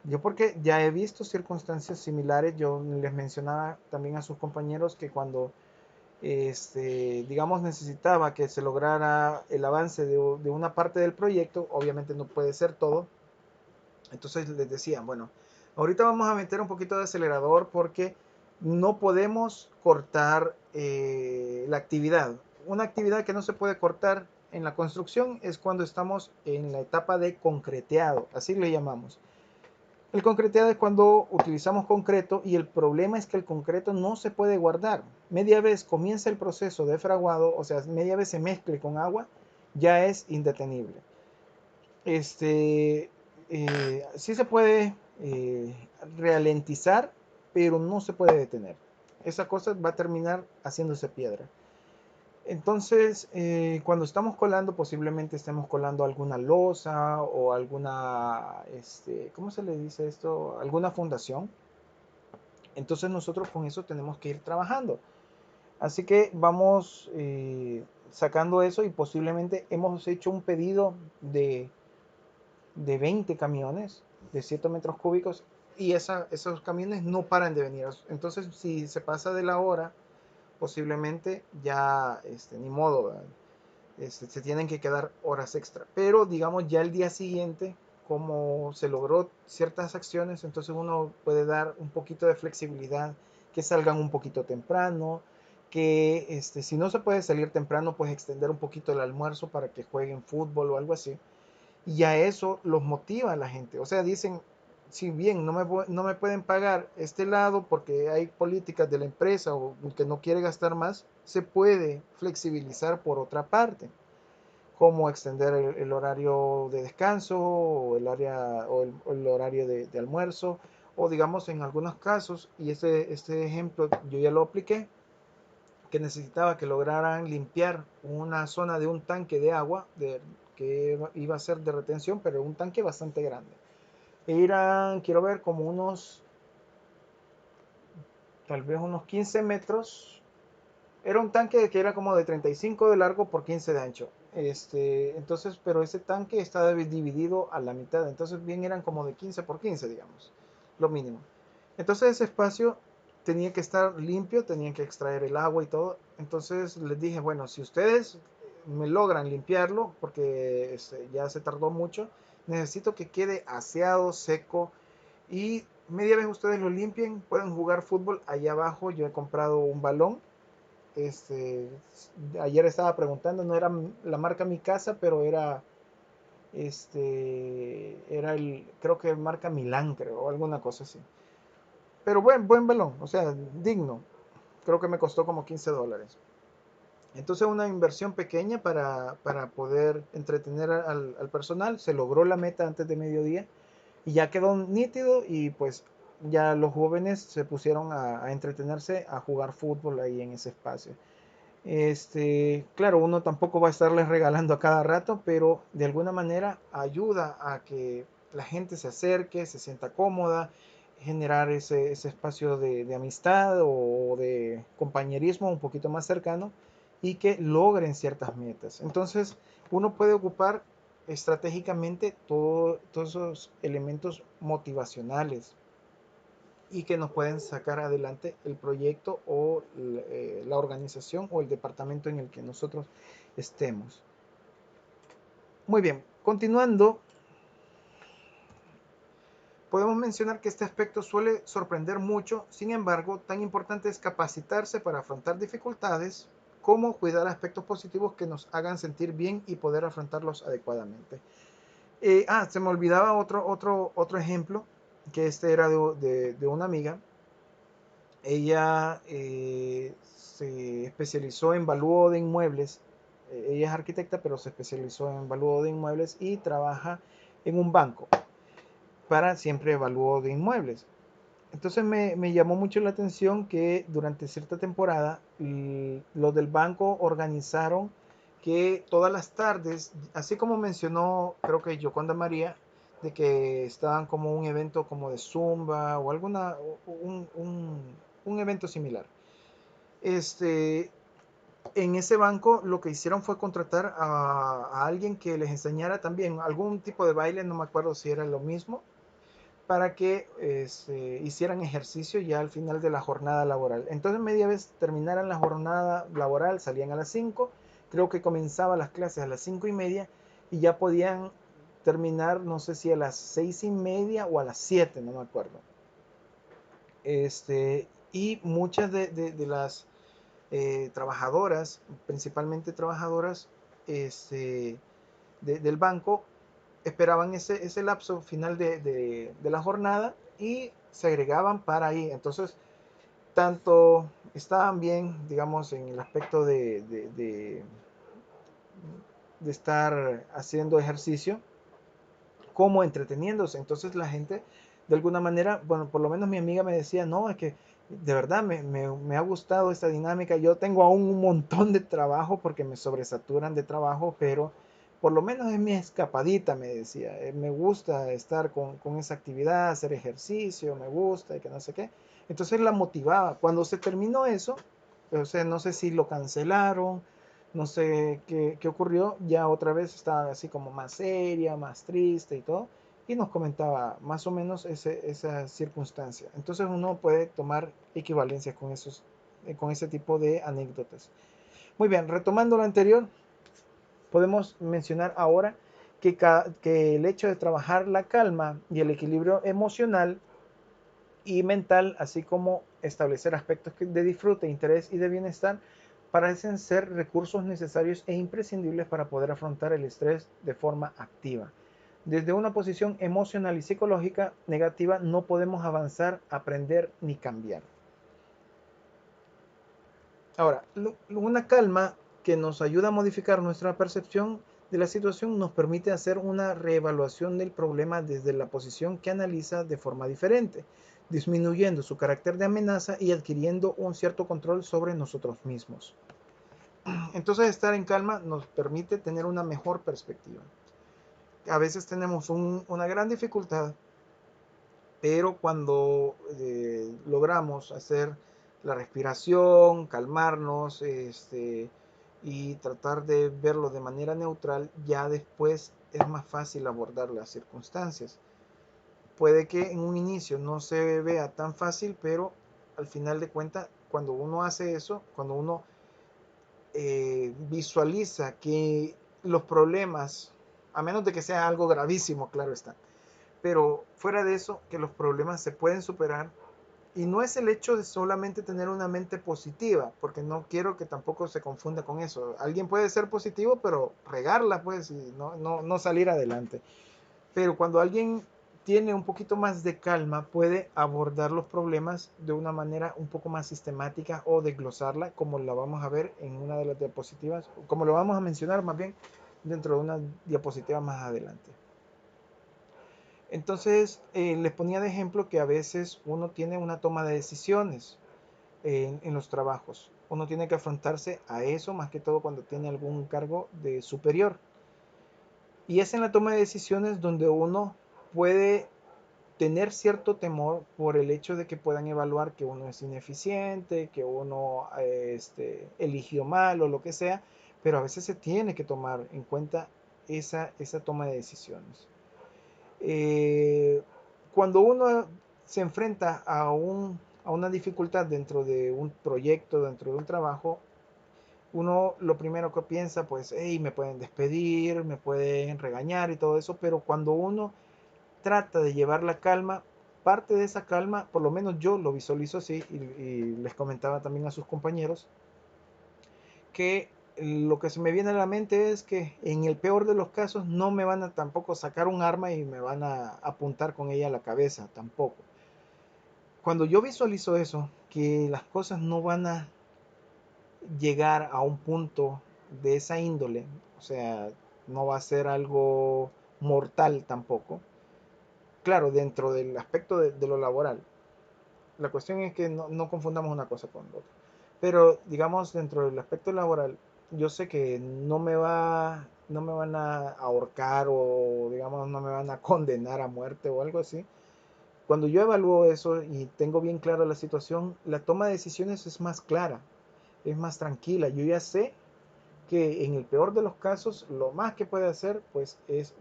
Yo porque ya he visto circunstancias similares, yo les mencionaba también a sus compañeros que cuando digamos, necesitaba que se lograra el avance de una parte del proyecto, obviamente no puede ser todo, entonces les decían, bueno, ahorita vamos a meter un poquito de acelerador porque no podemos cortar la actividad. Una actividad que no se puede cortar en la construcción es cuando estamos en la etapa de concreteado, así le llamamos. El concreteado es cuando utilizamos concreto y el problema es que el concreto no se puede guardar. Media vez comienza el proceso de fraguado, o sea, media vez se mezcle con agua, ya es indetenible. Sí se puede ralentizar, pero no se puede detener. Esa cosa va a terminar haciéndose piedra. Entonces, cuando estamos colando, posiblemente estemos colando alguna losa o alguna, ¿cómo se le dice esto? Alguna fundación. Entonces nosotros con eso tenemos que ir trabajando. Así que vamos sacando eso y posiblemente hemos hecho un pedido de 20 camiones de 7 metros cúbicos y esos camiones no paran de venir. Entonces, si se pasa de la hora, posiblemente ya, ni modo, se tienen que quedar horas extra. Pero, digamos, ya el día siguiente, como se logró ciertas acciones, entonces uno puede dar un poquito de flexibilidad, que salgan un poquito temprano, que si no se puede salir temprano, pues extender un poquito el almuerzo para que jueguen fútbol o algo así. Y a eso los motiva a la gente. O sea, dicen, si bien no me pueden pagar este lado porque hay políticas de la empresa o que no quiere gastar más, se puede flexibilizar por otra parte, como extender el horario de descanso o el horario de almuerzo, o digamos en algunos casos, y este ejemplo yo ya lo apliqué, que necesitaba que lograran limpiar una zona de un tanque de agua que iba a ser de retención, pero un tanque bastante grande. Eran, quiero ver, como tal vez unos 15 metros. Era un tanque que era como de 35 de largo por 15 de ancho. Entonces, pero ese tanque está dividido a la mitad. Entonces, bien eran como de 15 por 15, digamos, lo mínimo. Entonces, ese espacio tenía que estar limpio, tenían que extraer el agua y todo. Entonces, les dije, bueno, si ustedes me logran limpiarlo, porque ya se tardó mucho, necesito que quede aseado, seco, y media vez ustedes lo limpien, pueden jugar fútbol allá abajo. Yo he comprado un balón. este, Ayer estaba preguntando, no era la marca Mi Casa, pero era creo que marca Milán, creo, o alguna cosa así. Pero buen balón, o sea, digno. Creo que me costó como $15. Entonces una inversión pequeña para poder entretener al personal. Se logró la meta antes de mediodía y ya quedó nítido y pues ya los jóvenes se pusieron a entretenerse, a jugar fútbol ahí en ese espacio. Claro, uno tampoco va a estarles regalando a cada rato, pero de alguna manera ayuda a que la gente se acerque, se sienta cómoda, generar ese espacio de amistad o de compañerismo un poquito más cercano y que logren ciertas metas. Entonces, uno puede ocupar estratégicamente todos esos elementos motivacionales y que nos pueden sacar adelante el proyecto o la organización o el departamento en el que nosotros estemos. Muy bien, continuando, podemos mencionar que este aspecto suele sorprender mucho. Sin embargo, tan importante es capacitarse para afrontar dificultades como cuidar aspectos positivos que nos hagan sentir bien y poder afrontarlos adecuadamente. Se me olvidaba otro ejemplo, que era de una amiga. Ella se especializó en valúo de inmuebles. Ella es arquitecta, pero se especializó en valúo de inmuebles y trabaja en un banco para siempre valúo de inmuebles. Entonces me llamó mucho la atención que durante cierta temporada los del banco organizaron que todas las tardes, así como mencionó creo que Yoconda María, de que estaban como un evento como de Zumba o un evento similar. Este, en ese banco lo que hicieron fue contratar a alguien que les enseñara también algún tipo de baile, no me acuerdo si era lo mismo, para que hicieran ejercicio ya al final de la jornada laboral. Entonces media vez terminaran la jornada laboral, salían a las 5, creo que comenzaba las clases a las 5:30 y ya podían terminar, no sé si a las 6:30 o a las 7, no me acuerdo. Y muchas de las trabajadoras, principalmente trabajadoras del banco, esperaban ese lapso final de la jornada y se agregaban para ahí. Entonces, tanto estaban bien, digamos, en el aspecto de estar haciendo ejercicio, como entreteniéndose. Entonces la gente, de alguna manera, bueno, por lo menos mi amiga me decía, no, es que de verdad me ha gustado esta dinámica. Yo tengo aún un montón de trabajo porque me sobresaturan de trabajo, pero por lo menos es mi escapadita, me decía. Me gusta estar con esa actividad, hacer ejercicio, me gusta y que no sé qué. Entonces la motivaba. Cuando se terminó eso, o sea, no sé si lo cancelaron, no sé qué ocurrió, ya otra vez estaba así como más seria, más triste y todo, y nos comentaba más o menos esa circunstancia. Entonces uno puede tomar equivalencias con ese tipo de anécdotas. Muy bien, retomando lo anterior, podemos mencionar ahora que el hecho de trabajar la calma y el equilibrio emocional y mental, así como establecer aspectos de disfrute, interés y de bienestar, parecen ser recursos necesarios e imprescindibles para poder afrontar el estrés de forma activa. Desde una posición emocional y psicológica negativa no podemos avanzar, aprender ni cambiar. Ahora, una calma que nos ayuda a modificar nuestra percepción de la situación nos permite hacer una reevaluación del problema desde la posición que analiza de forma diferente, disminuyendo su carácter de amenaza y adquiriendo un cierto control sobre nosotros mismos. Entonces, estar en calma nos permite tener una mejor perspectiva. A veces tenemos una gran dificultad, pero cuando logramos hacer la respiración, calmarnos, y tratar de verlo de manera neutral, ya después es más fácil abordar las circunstancias. Puede que en un inicio no se vea tan fácil, pero al final de cuentas, cuando uno hace eso, cuando uno visualiza que los problemas, a menos de que sea algo gravísimo, claro está, pero fuera de eso, que los problemas se pueden superar. Y no es el hecho de solamente tener una mente positiva, porque no quiero que tampoco se confunda con eso. Alguien puede ser positivo, pero regarla, pues, y no salir adelante. Pero cuando alguien tiene un poquito más de calma, puede abordar los problemas de una manera un poco más sistemática o desglosarla, como la vamos a ver en una de las diapositivas, como lo vamos a mencionar más bien dentro de una diapositiva más adelante. Entonces, les ponía de ejemplo que a veces uno tiene una toma de decisiones en los trabajos. Uno tiene que afrontarse a eso, más que todo cuando tiene algún cargo de superior. Y es en la toma de decisiones donde uno puede tener cierto temor por el hecho de que puedan evaluar que uno es ineficiente, que uno eligió mal o lo que sea, pero a veces se tiene que tomar en cuenta esa toma de decisiones. Eh, Cuando uno se enfrenta a una dificultad dentro de un proyecto, dentro de un trabajo, uno lo primero que piensa, pues, hey, me pueden despedir, me pueden regañar y todo eso, pero cuando uno trata de llevar la calma, parte de esa calma, por lo menos yo lo visualizo así, y les comentaba también a sus compañeros, que lo que se me viene a la mente es que en el peor de los casos no me van a tampoco sacar un arma y me van a apuntar con ella a la cabeza, tampoco. Cuando yo visualizo eso, que las cosas no van a llegar a un punto de esa índole, o sea, no va a ser algo mortal tampoco, claro, dentro del aspecto de lo laboral. La cuestión es que no confundamos una cosa con otra. Pero digamos, dentro del aspecto laboral, yo sé que no me va no me van a ahorcar o digamos no me van a condenar a muerte o algo así. Cuando yo evalúo eso y tengo bien clara la situación, la toma de decisiones es más clara, es más tranquila. Yo ya sé que en el peor de los casos lo más que puede hacer pues es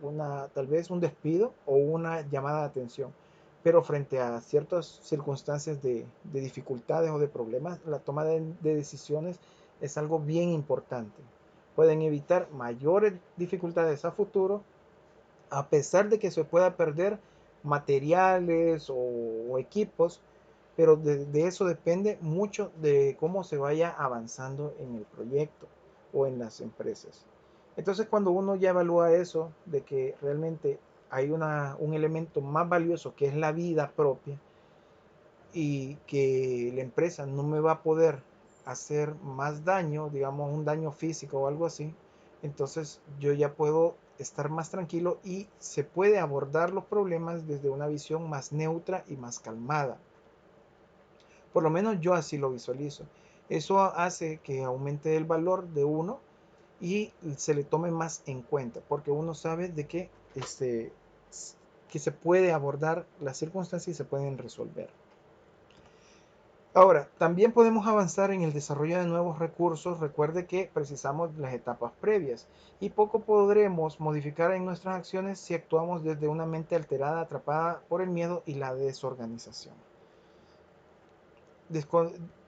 tal vez un despido o una llamada de atención. Pero frente a ciertas circunstancias de dificultades o de problemas, la toma de decisiones es algo bien importante. Pueden evitar mayores dificultades a futuro, a pesar de que se pueda perder materiales o equipos, pero de eso depende mucho de cómo se vaya avanzando en el proyecto o en las empresas. Entonces cuando uno ya evalúa eso, de que realmente hay un elemento más valioso que es la vida propia y que la empresa no me va a poder hacer más daño, digamos un daño físico o algo así, entonces yo ya puedo estar más tranquilo y se puede abordar los problemas desde una visión más neutra y más calmada. Por lo menos yo así lo visualizo. Eso hace que aumente el valor de uno y se le tome más en cuenta, porque uno sabe de que se puede abordar las circunstancias y se pueden resolver. Ahora, también podemos avanzar en el desarrollo de nuevos recursos. Recuerde que precisamos las etapas previas y poco podremos modificar en nuestras acciones si actuamos desde una mente alterada, atrapada por el miedo y la desorganización.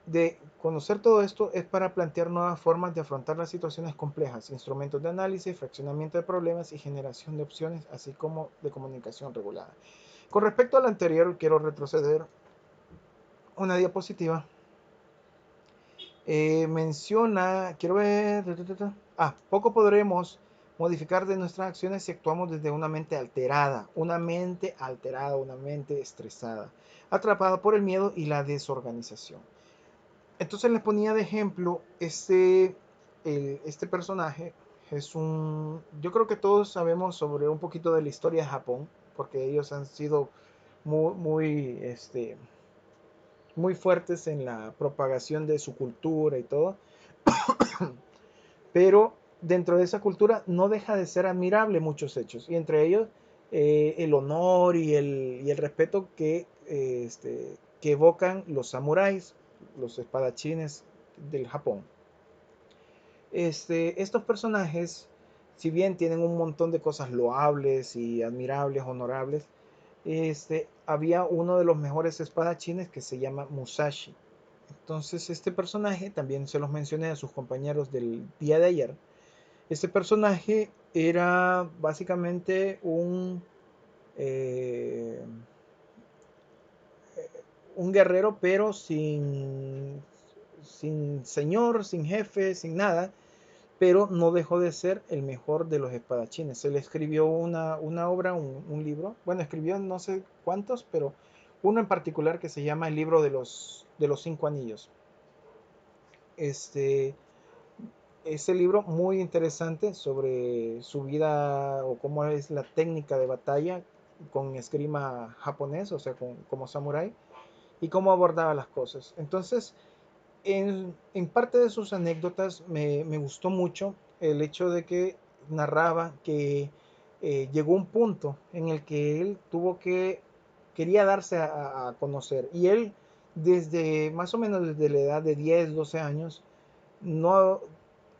De conocer todo esto es para plantear nuevas formas de afrontar las situaciones complejas, instrumentos de análisis, fraccionamiento de problemas y generación de opciones, así como de comunicación regulada. Con respecto al anterior, quiero retroceder una diapositiva. Menciona, quiero ver, poco podremos modificar de nuestras acciones si actuamos desde una mente alterada, una mente estresada, atrapada por el miedo y la desorganización. Entonces les ponía de ejemplo, este personaje es yo creo que todos sabemos sobre un poquito de la historia de Japón, porque ellos han sido muy fuertes en la propagación de su cultura y todo, pero dentro de esa cultura no deja de ser admirable muchos hechos, y entre ellos el honor y el respeto que evocan los samuráis, los espadachines del Japón. Estos personajes, si bien tienen un montón de cosas loables y admirables, honorables, había uno de los mejores espadachines que se llama Musashi. Entonces este personaje, también se los mencioné a sus compañeros del día de ayer, este personaje era básicamente eh, un guerrero, pero sin señor, sin jefe, sin nada, pero no dejó de ser el mejor de los espadachines. Él escribió una obra, un libro, bueno, escribió no sé cuántos, pero uno en particular que se llama el libro de los 5 anillos. Este, ese libro muy interesante sobre su vida o cómo es la técnica de batalla con esgrima japonés, o sea, como samurái, y cómo abordaba las cosas. Entonces, en parte de sus anécdotas me gustó mucho el hecho de que narraba que llegó un punto en el que él quería darse a conocer. Y él, desde más o menos desde la edad de 10 12 años, no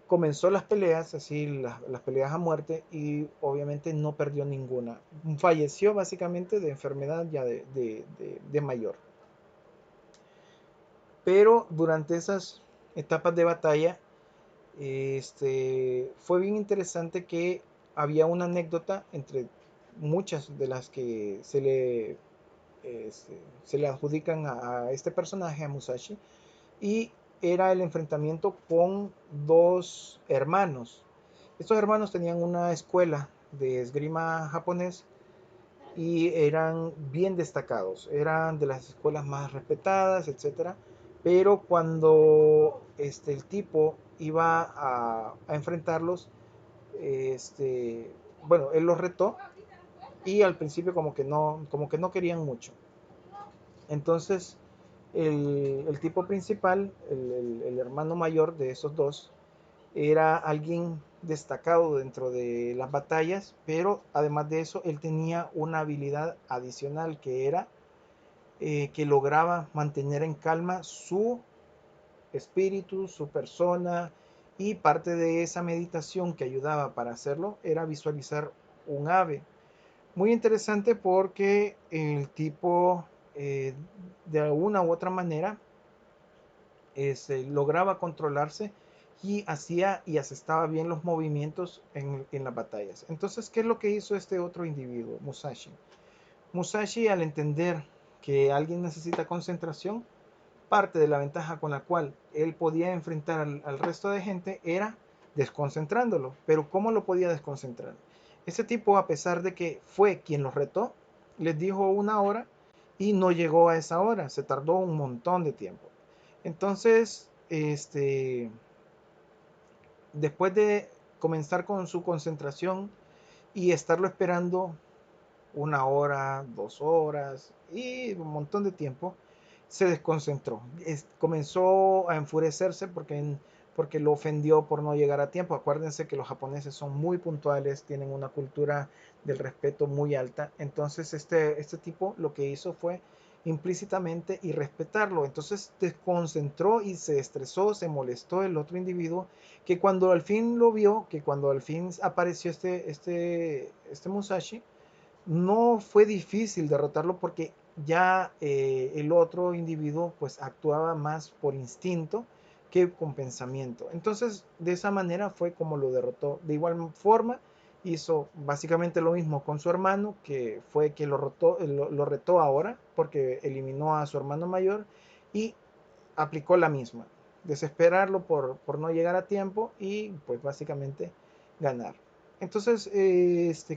comenzó las peleas, así las peleas a muerte, y obviamente no perdió ninguna. Falleció básicamente de enfermedad ya de mayor. Pero durante esas etapas de batalla, fue bien interesante que había una anécdota entre muchas de las que se le adjudican a este personaje, a Musashi, y era el enfrentamiento con dos hermanos. Estos hermanos tenían una escuela de esgrima japonés y eran bien destacados, eran de las escuelas más respetadas, etcétera. Pero cuando el tipo iba a enfrentarlos, este, bueno, él los retó y al principio como que no querían mucho. Entonces el tipo principal, el hermano mayor de esos dos, era alguien destacado dentro de las batallas, pero además de eso, él tenía una habilidad adicional que era que lograba mantener en calma su espíritu, su persona, y parte de esa meditación que ayudaba para hacerlo era visualizar un ave. Muy interesante porque el tipo de una u otra manera lograba controlarse y hacía y asestaba bien los movimientos en las batallas. Entonces, ¿qué es lo que hizo este otro individuo, Musashi? Musashi, al entender que alguien necesita concentración, parte de la ventaja con la cual él podía enfrentar al resto de gente era desconcentrándolo. Pero ¿cómo lo podía desconcentrar? Ese tipo, a pesar de que fue quien los retó, les dijo una hora y no llegó a esa hora, se tardó un montón de tiempo. Entonces, después de comenzar con su concentración y estarlo esperando una hora, 2 horas y un montón de tiempo, se desconcentró. Comenzó a enfurecerse porque lo ofendió por no llegar a tiempo. Acuérdense que los japoneses son muy puntuales, tienen una cultura del respeto muy alta. Entonces este tipo lo que hizo fue implícitamente y respetarlo. Entonces desconcentró y se estresó, se molestó el otro individuo, que cuando al fin lo vio, que cuando al fin apareció este Musashi, no fue difícil derrotarlo porque ya el otro individuo pues actuaba más por instinto que con pensamiento. Entonces de esa manera fue como lo derrotó. De igual forma hizo básicamente lo mismo con su hermano, que fue que lo retó ahora porque eliminó a su hermano mayor y aplicó la misma. Desesperarlo por no llegar a tiempo y pues básicamente ganar. Entonces,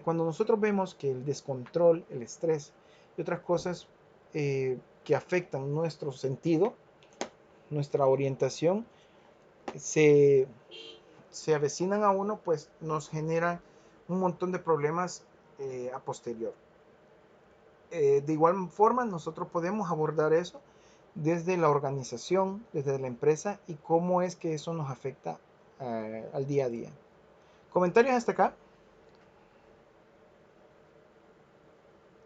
cuando nosotros vemos que el descontrol, el estrés y otras cosas que afectan nuestro sentido, nuestra orientación, se, se avecinan a uno, pues nos genera un montón de problemas a posterior. De igual forma, nosotros podemos abordar eso desde la organización, desde la empresa y cómo es que eso nos afecta al día a día. ¿Comentarios hasta acá?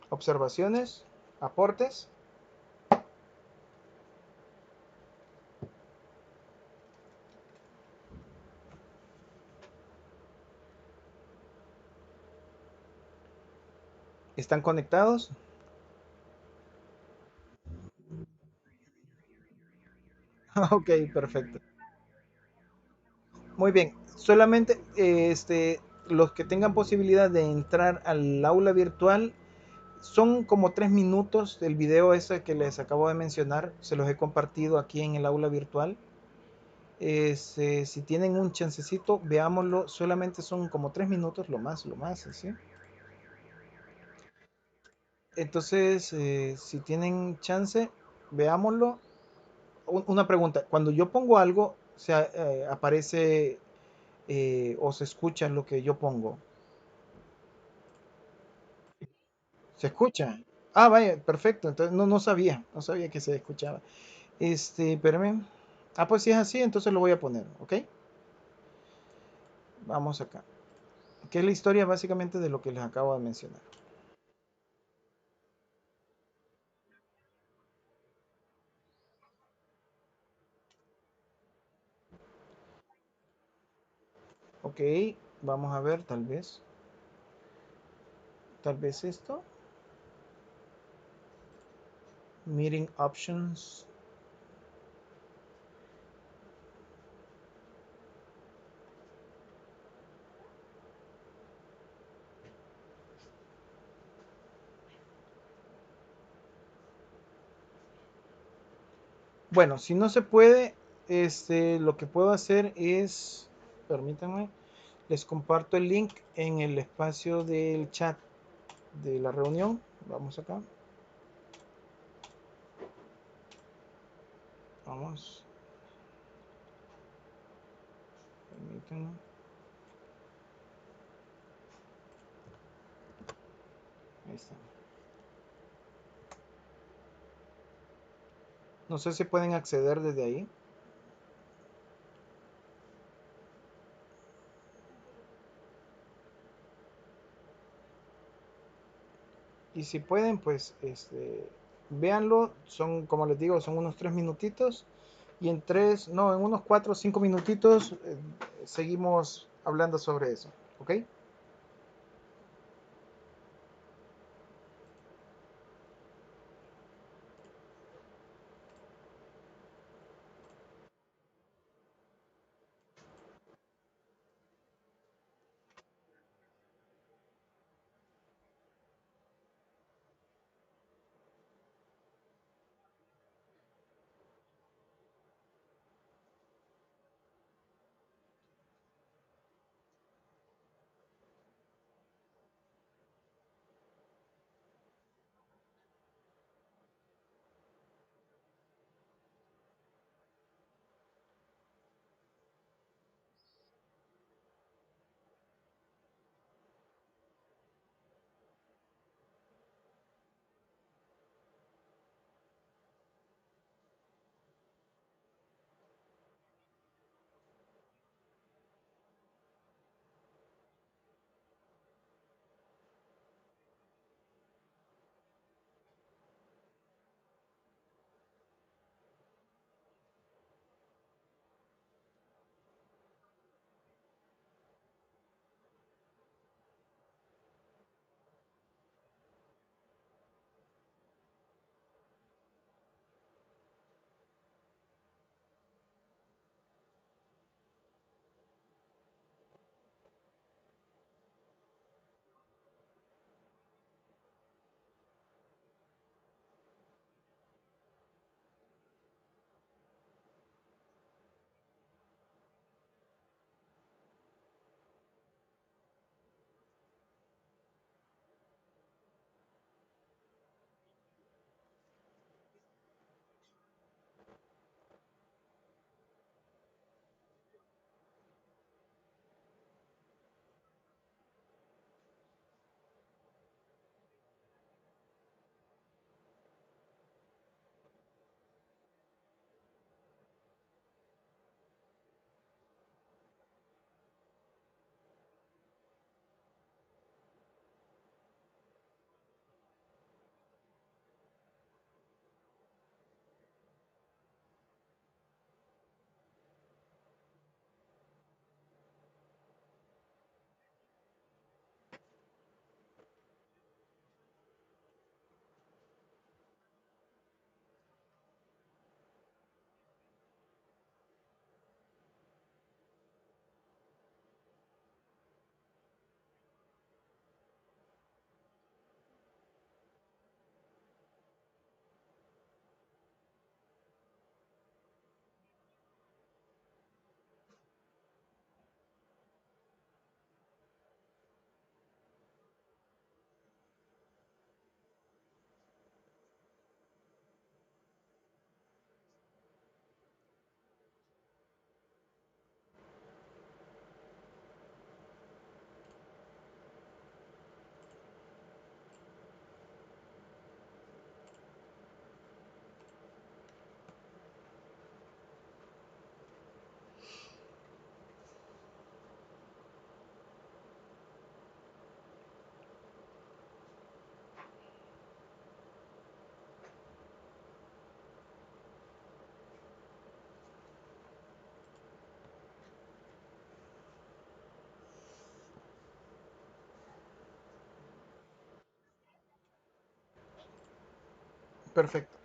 ¿Observaciones? ¿Aportes? ¿Están conectados? Ok, perfecto. Muy bien. Solamente los que tengan posibilidad de entrar al aula virtual son como 3 minutos del video ese que les acabo de mencionar. Se los he compartido aquí en el aula virtual. Si tienen un chancecito, veámoslo. Solamente son como 3 minutos, lo más, así. Entonces, si tienen chance, veámoslo. Una pregunta, cuando yo pongo algo, aparece o se escucha lo que yo pongo. ¿Se escucha? Ah, vaya, perfecto. Entonces no sabía que se escuchaba. Espérame. Ah, pues si es así, entonces lo voy a poner, ¿ok? Vamos acá. Que es la historia básicamente de lo que les acabo de mencionar. Ok, vamos a ver, tal vez esto. Meeting options. Bueno, si no se puede, lo que puedo hacer es, permítanme, les comparto el link en el espacio del chat de la reunión. Vamos acá, vamos, permítanme, ahí está. No sé si pueden acceder desde ahí. Y si pueden, pues véanlo. Son, como les digo, son unos 3 minutitos. Y en tres, no, en unos 4 o 5 minutitos seguimos hablando sobre eso. ¿Ok? Perfecto.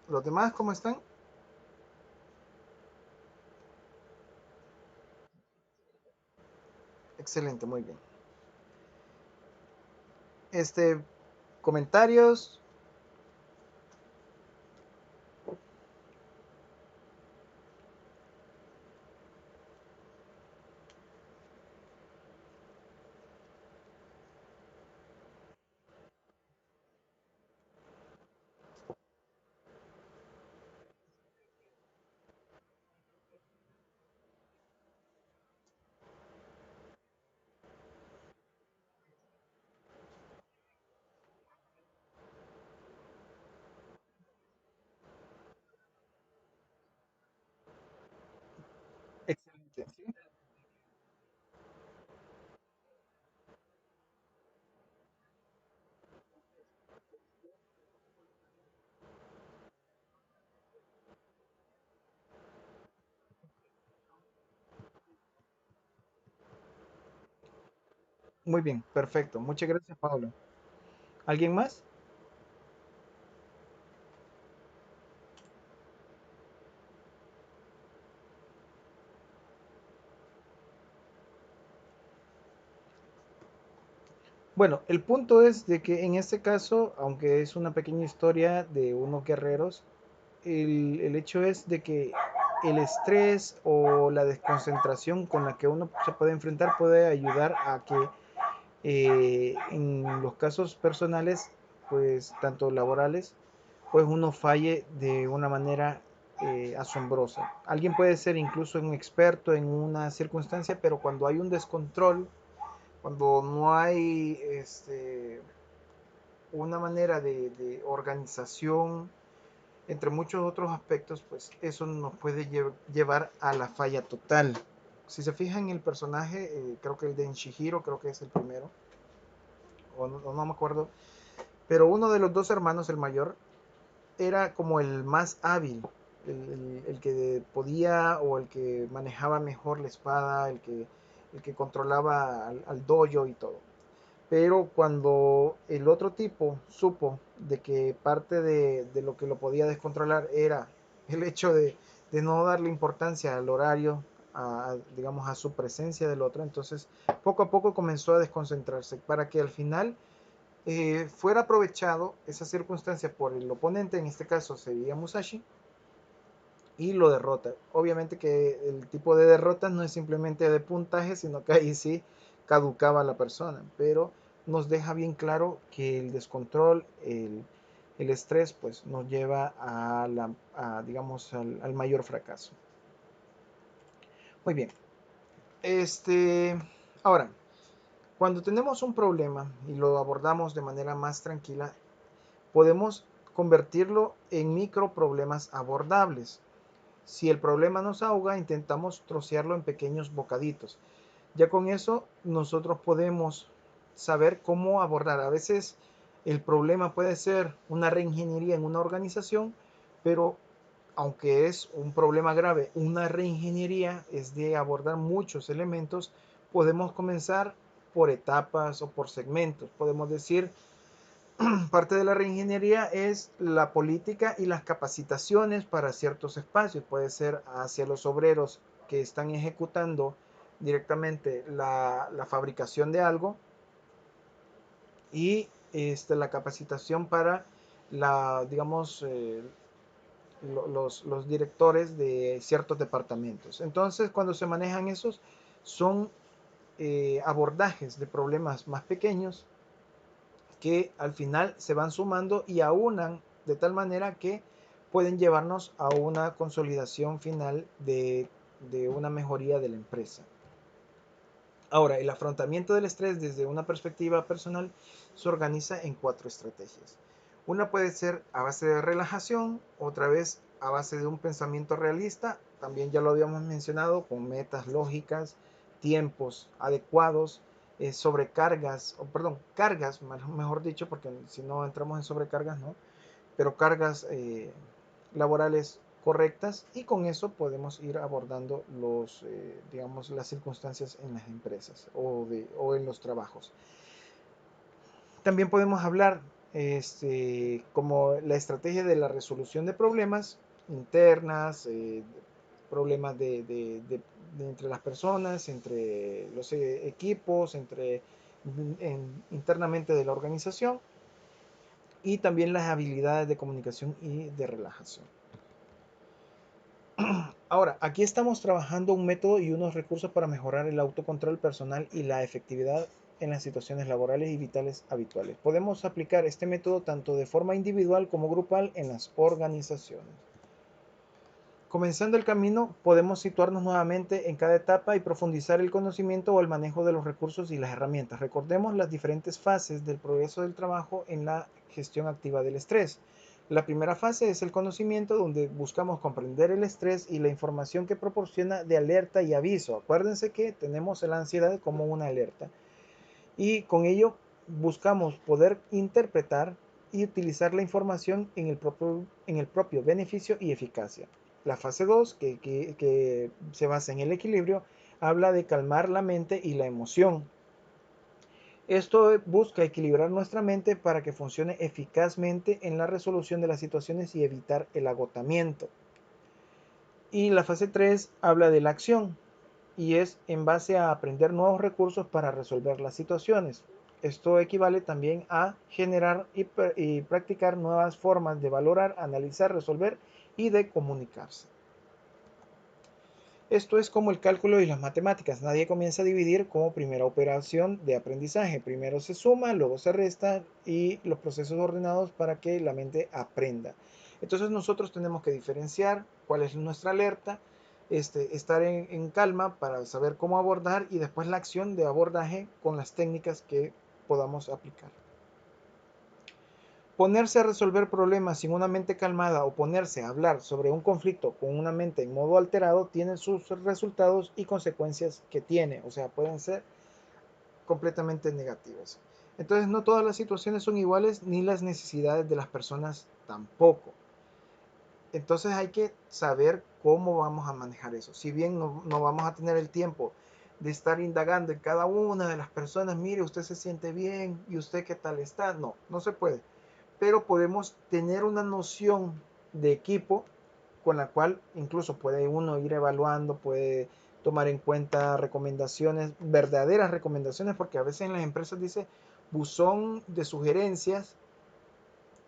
¿Los demás cómo están? Excelente, muy bien. Este, comentarios. Muy bien, perfecto. Muchas gracias, Pablo. ¿Alguien más? Bueno, el punto es de que en este caso, aunque es una pequeña historia de unos guerreros, el hecho es de que el estrés o la desconcentración con la que uno se puede enfrentar puede ayudar a que en los casos personales, pues tanto laborales, pues uno falle de una manera asombrosa. Alguien puede ser incluso un experto en una circunstancia, pero cuando hay un descontrol, cuando no hay una manera de organización, entre muchos otros aspectos, pues eso nos puede llevar a la falla total. Si se fijan en el personaje, creo que el de Shihiro, creo que es el primero, o no me acuerdo, pero uno de los dos hermanos, el mayor, era como el más hábil, el que podía o el que manejaba mejor la espada, el que controlaba al dojo y todo. Pero cuando el otro tipo supo de que parte de lo que lo podía descontrolar era el hecho de no darle importancia al horario, digamos, a su presencia del otro, entonces poco a poco comenzó a desconcentrarse para que al final fuera aprovechado esa circunstancia por el oponente, en este caso sería Musashi, y lo derrota. Obviamente que el tipo de derrota no es simplemente de puntaje, sino que ahí sí caducaba la persona, pero nos deja bien claro que el descontrol, el estrés, pues nos lleva digamos, al mayor fracaso. Muy bien. Este, ahora, cuando tenemos un problema y lo abordamos de manera más tranquila, podemos convertirlo en micro problemas abordables. Si el problema nos ahoga, intentamos trocearlo en pequeños bocaditos. Ya con eso nosotros podemos saber cómo abordar. A veces el problema puede ser una reingeniería en una organización, pero aunque es un problema grave, una reingeniería es de abordar muchos elementos. Podemos comenzar por etapas o por segmentos. Podemos decir, parte de la reingeniería es la política y las capacitaciones para ciertos espacios. Puede ser hacia los obreros que están ejecutando directamente la fabricación de algo y la capacitación para digamos, los directores de ciertos departamentos. Entonces, cuando se manejan esos, son abordajes de problemas más pequeños que al final se van sumando y aunan de tal manera que pueden llevarnos a una consolidación final de una mejoría de la empresa. Ahora, el afrontamiento del estrés desde una perspectiva personal se organiza en cuatro estrategias. Una puede ser a base de relajación, otra vez a base de un pensamiento realista, también ya lo habíamos mencionado, con metas lógicas, tiempos adecuados, sobrecargas, o perdón, cargas, mejor dicho, porque si no entramos en sobrecargas, ¿no? Pero cargas laborales correctas y con eso podemos ir abordando digamos, las circunstancias en las empresas o en los trabajos. También podemos hablar como la estrategia de la resolución de problemas internas, problemas entre las personas, entre los equipos, internamente de la organización y también las habilidades de comunicación y de relajación. Ahora, aquí estamos trabajando un método y unos recursos para mejorar el autocontrol personal y la efectividad en las situaciones laborales y vitales habituales. Podemos aplicar este método tanto de forma individual como grupal en las organizaciones. Comenzando el camino, podemos situarnos nuevamente en cada etapa y profundizar el conocimiento o el manejo de los recursos y las herramientas. Recordemos las diferentes fases del progreso del trabajo en la gestión activa del estrés. La primera fase es el conocimiento, donde buscamos comprender el estrés y la información que proporciona de alerta y aviso. Acuérdense que tenemos la ansiedad como una alerta y con ello buscamos poder interpretar y utilizar la información en el propio beneficio y eficacia. La fase 2, que se basa en el equilibrio, habla de calmar la mente y la emoción. Esto busca equilibrar nuestra mente para que funcione eficazmente en la resolución de las situaciones y evitar el agotamiento. Y la fase 3 habla de la acción y es en base a aprender nuevos recursos para resolver las situaciones. Esto equivale también a generar y practicar nuevas formas de valorar, analizar, resolver y de comunicarse. Esto es como el cálculo y las matemáticas. Nadie comienza a dividir como primera operación de aprendizaje. Primero se suma, luego se resta y los procesos ordenados para que la mente aprenda. Entonces nosotros tenemos que diferenciar cuál es nuestra alerta, estar en calma para saber cómo abordar y después la acción de abordaje con las técnicas que podamos aplicar. Ponerse a resolver problemas sin una mente calmada o ponerse a hablar sobre un conflicto con una mente en modo alterado tiene sus resultados y consecuencias que tiene, o sea, pueden ser completamente negativas. Entonces no todas las situaciones son iguales ni las necesidades de las personas tampoco. Entonces hay que saber cómo vamos a manejar eso. Si bien no vamos a tener el tiempo de estar indagando en cada una de las personas, mire, usted se siente bien y usted qué tal está, no se puede, pero podemos tener una noción de equipo con la cual incluso puede uno ir evaluando, puede tomar en cuenta recomendaciones, verdaderas recomendaciones, porque a veces en las empresas dice buzón de sugerencias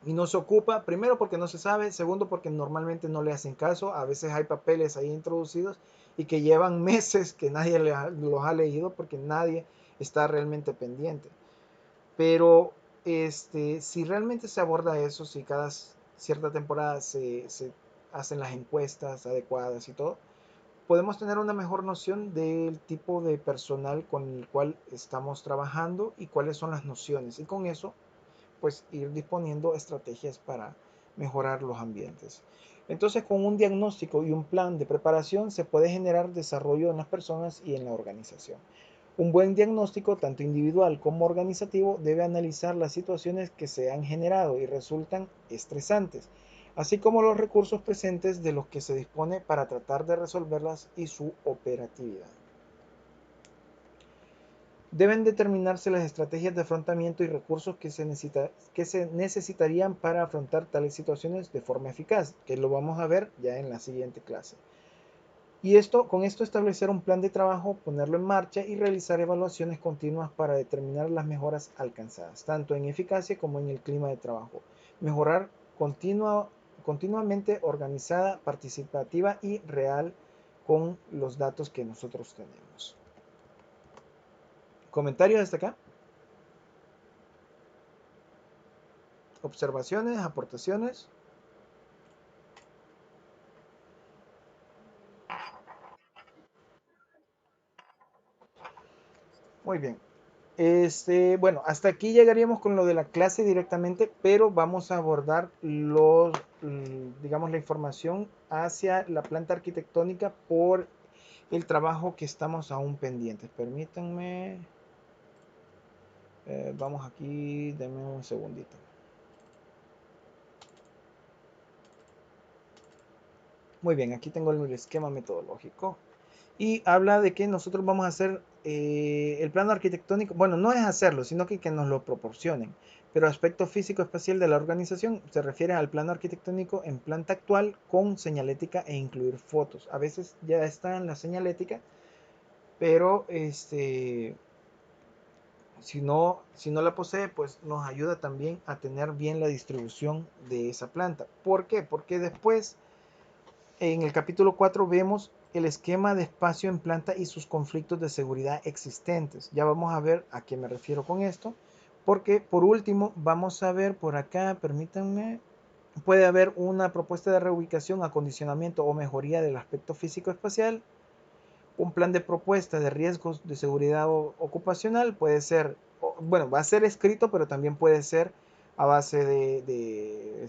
y no se ocupa, primero porque no se sabe, segundo porque normalmente no le hacen caso, a veces hay papeles ahí introducidos y que llevan meses que nadie los ha leído porque nadie está realmente pendiente. Pero si realmente se aborda eso, si cada cierta temporada se hacen las encuestas adecuadas y todo, podemos tener una mejor noción del tipo de personal con el cual estamos trabajando y cuáles son las nociones. Y con eso, pues ir disponiendo estrategias para mejorar los ambientes. Entonces, con un diagnóstico y un plan de preparación se puede generar desarrollo en las personas y en la organización. Un buen diagnóstico, tanto individual como organizativo, debe analizar las situaciones que se han generado y resultan estresantes, así como los recursos presentes de los que se dispone para tratar de resolverlas y su operatividad. Deben determinarse las estrategias de afrontamiento y recursos que se necesitarían para afrontar tales situaciones de forma eficaz, que lo vamos a ver ya en la siguiente clase. Y con esto establecer un plan de trabajo, ponerlo en marcha y realizar evaluaciones continuas para determinar las mejoras alcanzadas, tanto en eficacia como en el clima de trabajo. Mejorar continuamente organizada, participativa y real con los datos que nosotros tenemos. ¿Comentarios hasta acá? ¿Observaciones? ¿Aportaciones? Muy bien. Bueno, hasta aquí llegaríamos con lo de la clase directamente, pero vamos a abordar digamos, la información hacia la planta arquitectónica por el trabajo que estamos aún pendientes. Permítanme, vamos aquí, denme un segundito. Muy bien, aquí tengo el esquema metodológico. Y habla de que nosotros vamos a hacer el plano arquitectónico, bueno, no es hacerlo, sino que nos lo proporcionen. Pero aspecto físico espacial de la organización se refiere al plano arquitectónico en planta actual con señalética e incluir fotos. A veces ya está en la señalética, pero si no la posee, pues nos ayuda también a tener bien la distribución de esa planta. ¿Por qué? Porque después en el capítulo 4 vemos el esquema de espacio en planta y sus conflictos de seguridad existentes. Ya vamos a ver a qué me refiero con esto. Porque por último vamos a ver por acá, permítanme, puede haber una propuesta de reubicación, acondicionamiento o mejoría del aspecto físico espacial. Un plan de propuesta de riesgos de seguridad ocupacional puede ser, bueno, va a ser escrito, pero también puede ser a base de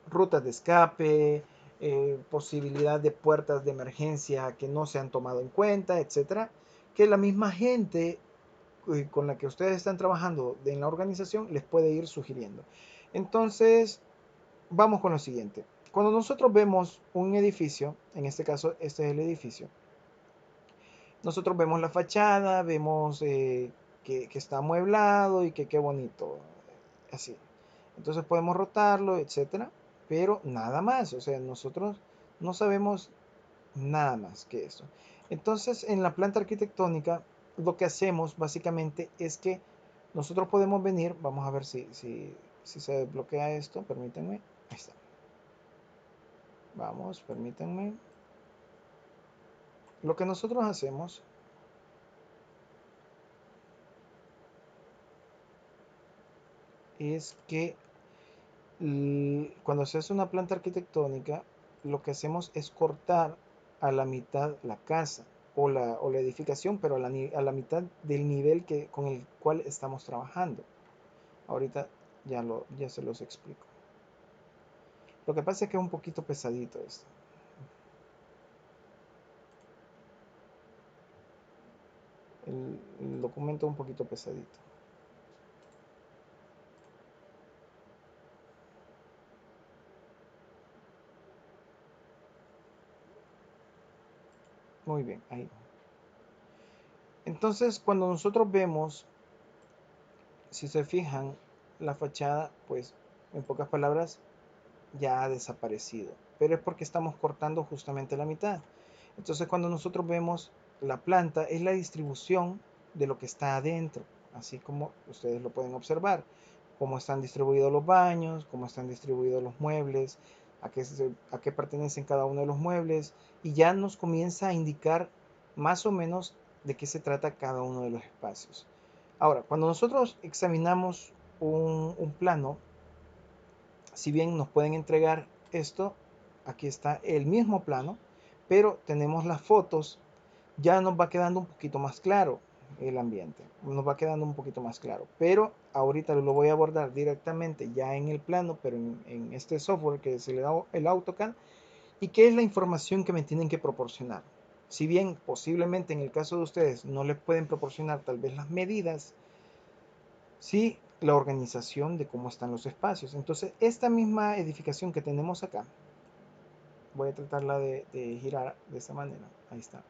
rutas de escape, posibilidad de puertas de emergencia que no se han tomado en cuenta, etcétera, que la misma gente con la que ustedes están trabajando en la organización les puede ir sugiriendo. Entonces, vamos con lo siguiente. Cuando nosotros vemos un edificio, en este caso este es el edificio, nosotros vemos la fachada, vemos que está amueblado y que qué bonito, así. Entonces podemos rotarlo, etcétera, pero nada más, o sea, nosotros no sabemos nada más que eso. Entonces, en la planta arquitectónica, lo que hacemos básicamente es que nosotros podemos venir, vamos a ver si se desbloquea esto, permítanme, ahí está. Vamos, permítanme. Lo que nosotros hacemos es que cuando se hace una planta arquitectónica, lo que hacemos es cortar a la mitad la casa o la edificación, pero a la mitad del nivel con el cual estamos trabajando. Ahorita ya se los explico. Lo que pasa es que es un poquito pesadito esto. El documento es un poquito pesadito. Muy bien, ahí. Entonces, cuando nosotros vemos, si se fijan, la fachada, pues, en pocas palabras, ya ha desaparecido. Pero es porque estamos cortando justamente la mitad. Entonces, cuando nosotros vemos la planta, es la distribución de lo que está adentro, así como ustedes lo pueden observar, cómo están distribuidos los baños, cómo están distribuidos los muebles, a qué pertenecen cada uno de los muebles, y ya nos comienza a indicar más o menos de qué se trata cada uno de los espacios. Ahora, cuando nosotros examinamos un plano, si bien nos pueden entregar esto, aquí está el mismo plano, pero tenemos las fotos, ya nos va quedando un poquito más claro el ambiente, nos va quedando un poquito más claro, pero ahorita lo voy a abordar directamente ya en el plano, pero en este software que se le da el AutoCAD, y qué es la información que me tienen que proporcionar. Si bien posiblemente en el caso de ustedes no les pueden proporcionar tal vez las medidas, sí la organización de cómo están los espacios. Entonces, esta misma edificación que tenemos acá, voy a tratarla de girar de esa manera. Ahí está.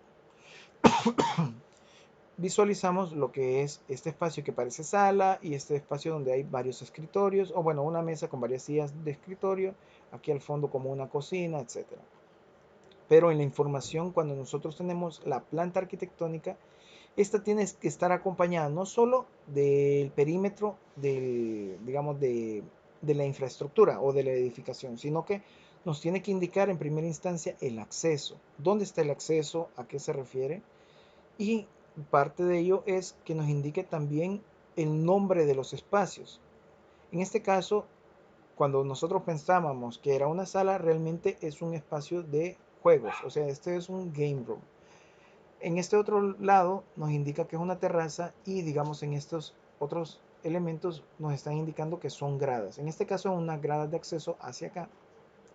Visualizamos lo que es este espacio que parece sala y este espacio donde hay varios escritorios, o bueno, una mesa con varias sillas de escritorio, aquí al fondo como una cocina, etcétera. Pero en la información, cuando nosotros tenemos la planta arquitectónica, esta tiene que estar acompañada no solo del perímetro digamos, de la infraestructura o de la edificación, sino que nos tiene que indicar en primera instancia el acceso. ¿Dónde está el acceso? ¿A qué se refiere? Y parte de ello es que nos indique también el nombre de los espacios. En este caso, cuando nosotros pensábamos que era una sala, realmente es un espacio de juegos. O sea, este es un game room. En este otro lado nos indica que es una terraza y digamos en estos otros elementos nos están indicando que son gradas. En este caso son unas gradas de acceso hacia acá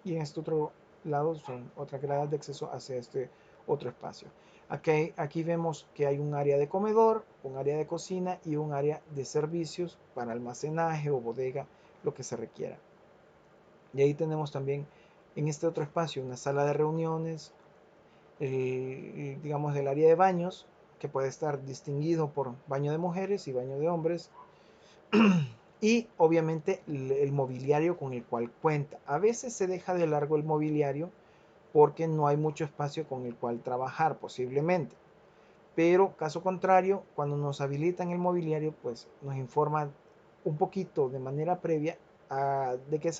y en este otro lado son otras gradas de acceso hacia este otro espacio. Aquí vemos que hay un área de comedor, un área de cocina y un área de servicios para almacenaje o bodega, lo que se requiera. Y ahí tenemos también en este otro espacio una sala de reuniones, digamos, del área de baños, que puede estar distinguido por baño de mujeres y baño de hombres, y obviamente el mobiliario con el cual cuenta. A veces se deja de largo el mobiliario porque no hay mucho espacio con el cual trabajar posiblemente. Pero caso contrario, cuando nos habilitan el mobiliario, pues nos informan un poquito de manera previa a qué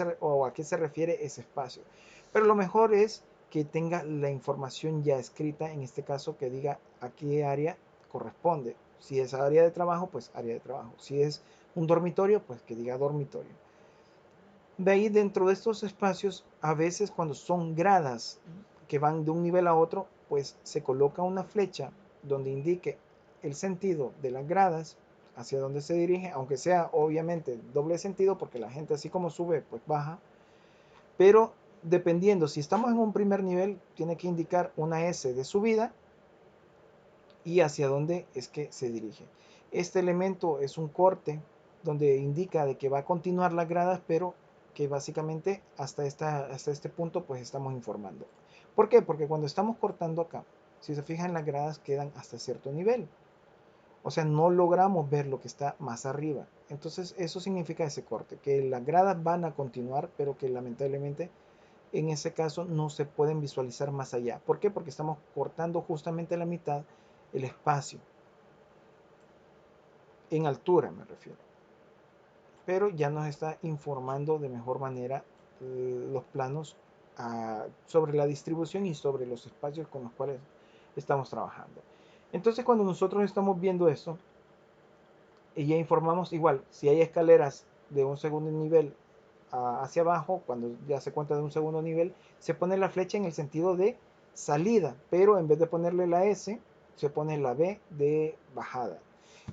se refiere ese espacio. Pero lo mejor es que tenga la información ya escrita, en este caso que diga a qué área corresponde. Si es área de trabajo, pues área de trabajo. Si es un dormitorio, pues que diga dormitorio. De ahí dentro de estos espacios, a veces cuando son gradas que van de un nivel a otro, pues se coloca una flecha donde indique el sentido de las gradas hacia donde se dirige, aunque sea obviamente doble sentido porque la gente así como sube, pues baja, pero dependiendo, si estamos en un primer nivel, tiene que indicar una S de subida y hacia dónde es que se dirige. Este elemento es un corte donde indica de que va a continuar las gradas, pero que básicamente hasta este punto pues estamos informando. ¿Por qué? Porque cuando estamos cortando acá, si se fijan las gradas quedan hasta cierto nivel. O sea, no logramos ver lo que está más arriba. Entonces, eso significa ese corte, que las gradas van a continuar, pero que lamentablemente en ese caso no se pueden visualizar más allá. ¿Por qué? Porque estamos cortando justamente a la mitad el espacio, en altura me refiero. Pero ya nos está informando de mejor manera los planos sobre la distribución y sobre los espacios con los cuales estamos trabajando. Entonces, cuando nosotros estamos viendo esto, y ya informamos igual, si hay escaleras de un segundo nivel hacia abajo, cuando ya se cuenta de un segundo nivel, se pone la flecha en el sentido de salida, pero en vez de ponerle la S, se pone la B de bajada.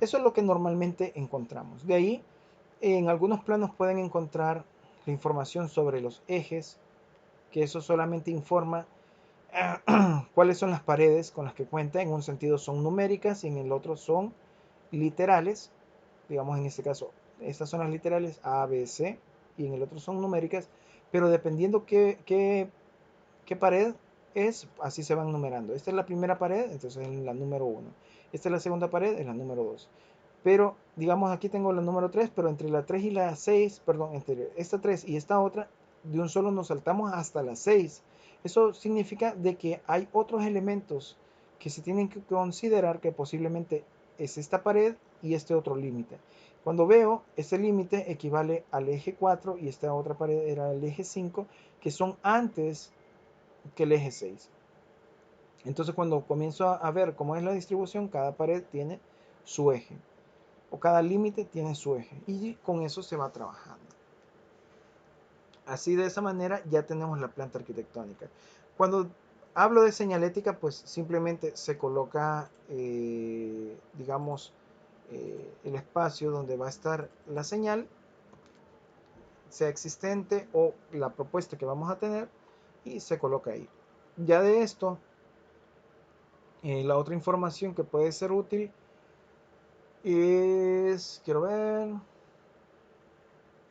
Eso es lo que normalmente encontramos. De ahí, en algunos planos pueden encontrar la información sobre los ejes, que eso solamente informa cuáles son las paredes con las que cuenta. En un sentido son numéricas y en el otro son literales. Digamos, en este caso, estas son las literales A, B, C, y en el otro son numéricas, pero dependiendo qué pared es, así se van numerando. Esta es la primera pared, entonces es la número 1. Esta es la segunda pared, es la número 2. Pero, digamos, aquí tengo la número 3, pero entre la 3 y la 6, perdón, entre esta 3 y esta otra, de un solo nos saltamos hasta la 6. Eso significa de que hay otros elementos que se tienen que considerar, que posiblemente es esta pared y este otro límite. Cuando veo ese límite equivale al eje 4 y esta otra pared era el eje 5, que son antes que el eje 6. Entonces, cuando comienzo a ver cómo es la distribución, cada pared tiene su eje, o cada límite tiene su eje, y con eso se va trabajando. Así, de esa manera ya tenemos la planta arquitectónica. Cuando hablo de señalética, pues simplemente se coloca, digamos, el espacio donde va a estar la señal, sea existente o la propuesta que vamos a tener, y se coloca ahí. Ya de esto, la otra información que puede ser útil es, quiero ver,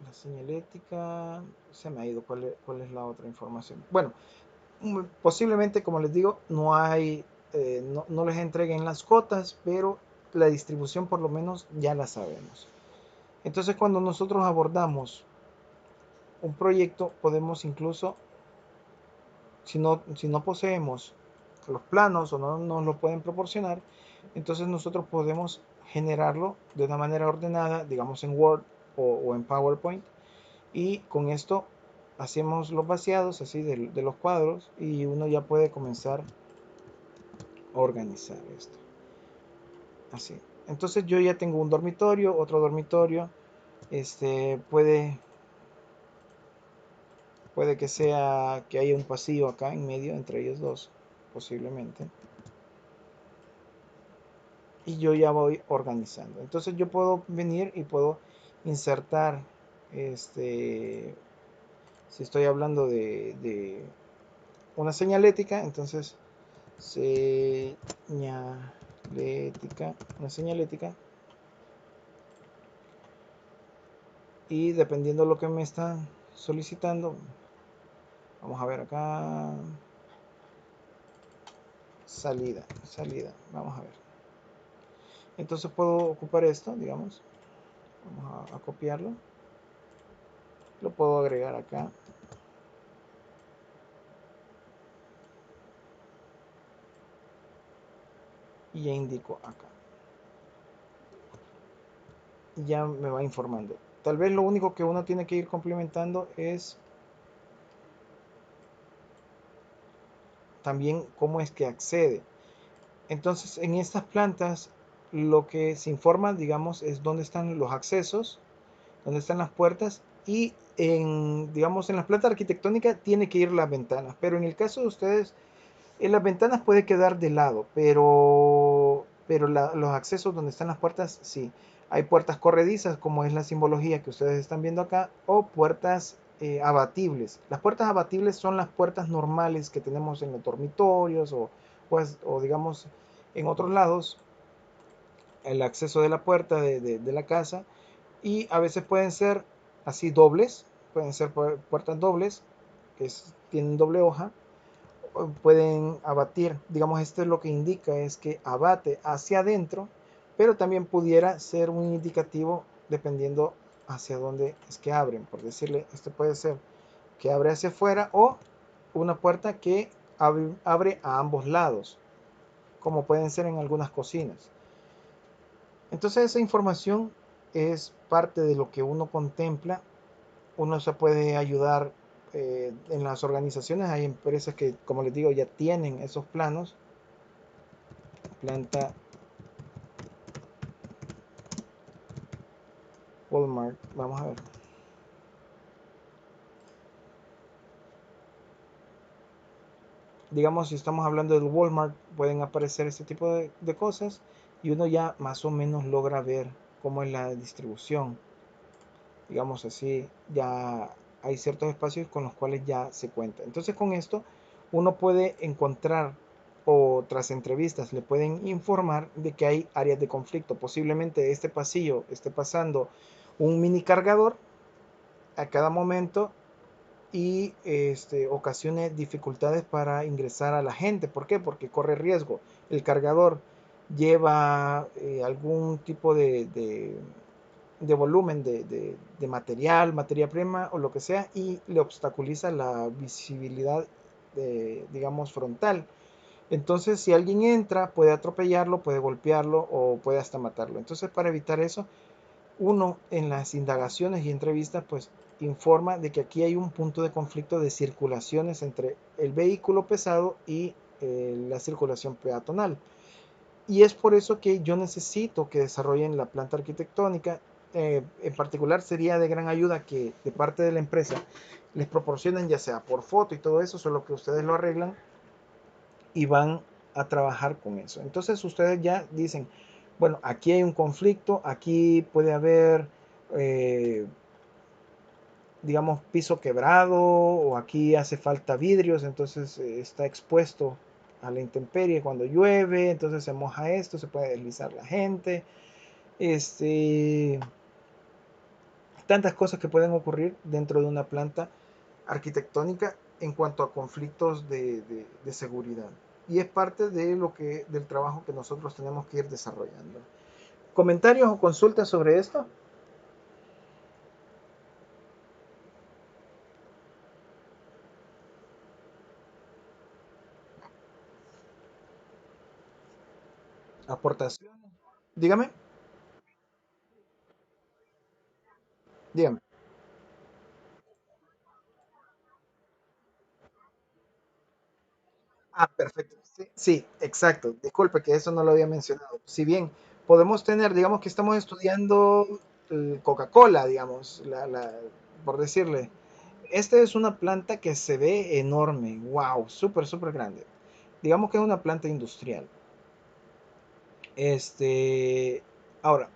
la señalética, se me ha ido cuál es la otra información. Bueno, posiblemente, como les digo, no les entreguen las cotas, pero la distribución por lo menos ya la sabemos. Entonces, cuando nosotros abordamos un proyecto, podemos incluso, si no poseemos los planos o no nos lo pueden proporcionar, entonces nosotros podemos generarlo de una manera ordenada, digamos en Word o en PowerPoint, y con esto hacemos los vaciados así de los cuadros y uno ya puede comenzar a organizar esto así. Entonces yo ya tengo un dormitorio, otro dormitorio, puede que sea que haya un pasillo acá en medio entre ellos dos, posiblemente, y yo ya voy organizando. Entonces yo puedo venir y puedo insertar, si estoy hablando de una señalética, entonces una señalética, y dependiendo de lo que me están solicitando, vamos a ver acá, salida, vamos a ver. Entonces puedo ocupar esto, digamos, vamos a copiarlo, lo puedo agregar acá y ya indico acá. Y ya me va informando. Tal vez lo único que uno tiene que ir complementando es también cómo es que accede. Entonces, en estas plantas, lo que se informa, digamos, es dónde están los accesos, dónde están las puertas, y digamos, en las plantas arquitectónicas tiene que ir las ventanas. Pero en el caso de ustedes, en las ventanas puede quedar de lado, pero los accesos donde están las puertas, sí. Hay puertas corredizas, como es la simbología que ustedes están viendo acá, o puertas abatibles. Las puertas abatibles son las puertas normales que tenemos en los dormitorios o digamos en otros lados, el acceso de la puerta de la casa, y a veces pueden ser así dobles, pueden ser puertas dobles, tienen doble hoja, pueden abatir, digamos, esto es lo que indica, es que abate hacia adentro, pero también pudiera ser un indicativo dependiendo hacia dónde es que abren. Por decirle, este puede ser que abre hacia afuera o una puerta que abre a ambos lados, como pueden ser en algunas cocinas. Entonces esa información es parte de lo que uno contempla. Uno se puede ayudar en las organizaciones. Hay empresas que, como les digo, ya tienen esos planos. Planta Walmart. Vamos a ver. Digamos, si estamos hablando del Walmart, pueden aparecer este tipo de cosas y uno ya más o menos logra ver cómo es la distribución. Digamos así, ya hay ciertos espacios con los cuales ya se cuenta. Entonces con esto uno puede encontrar o tras entrevistas le pueden informar de que hay áreas de conflicto. Posiblemente este pasillo esté pasando un mini cargador a cada momento y ocasione dificultades para ingresar a la gente. ¿Por qué? Porque corre riesgo. El cargador lleva algún tipo de volumen de material, materia prima o lo que sea y le obstaculiza la visibilidad, digamos, frontal. Entonces, si alguien entra, puede atropellarlo, puede golpearlo o puede hasta matarlo. Entonces, para evitar eso, uno en las indagaciones y entrevistas pues informa de que aquí hay un punto de conflicto de circulaciones entre el vehículo pesado y la circulación peatonal. Y es por eso que yo necesito que desarrollen la planta arquitectónica. En particular sería de gran ayuda que de parte de la empresa les proporcionen ya sea por foto y todo eso, solo que ustedes lo arreglan y van a trabajar con eso. Entonces ustedes ya dicen, bueno, aquí hay un conflicto, aquí puede haber, eh, digamos, piso quebrado o aquí hace falta vidrios, entonces está expuesto a la intemperie cuando llueve, entonces se moja esto, se puede deslizar la gente, este, tantas cosas que pueden ocurrir dentro de una planta arquitectónica en cuanto a conflictos de seguridad. Y es parte de lo que, del trabajo que nosotros tenemos que ir desarrollando. ¿Comentarios o consultas sobre esto? ¿Aportaciones? Dígame, dígame. Ah, perfecto. Sí, sí, exacto. Disculpe que eso no lo había mencionado. Si bien podemos tener, digamos que estamos estudiando Coca-Cola, digamos, por decirle, esta es una planta que se ve enorme, wow, súper, súper grande. Digamos que es una planta industrial. Este, ahora,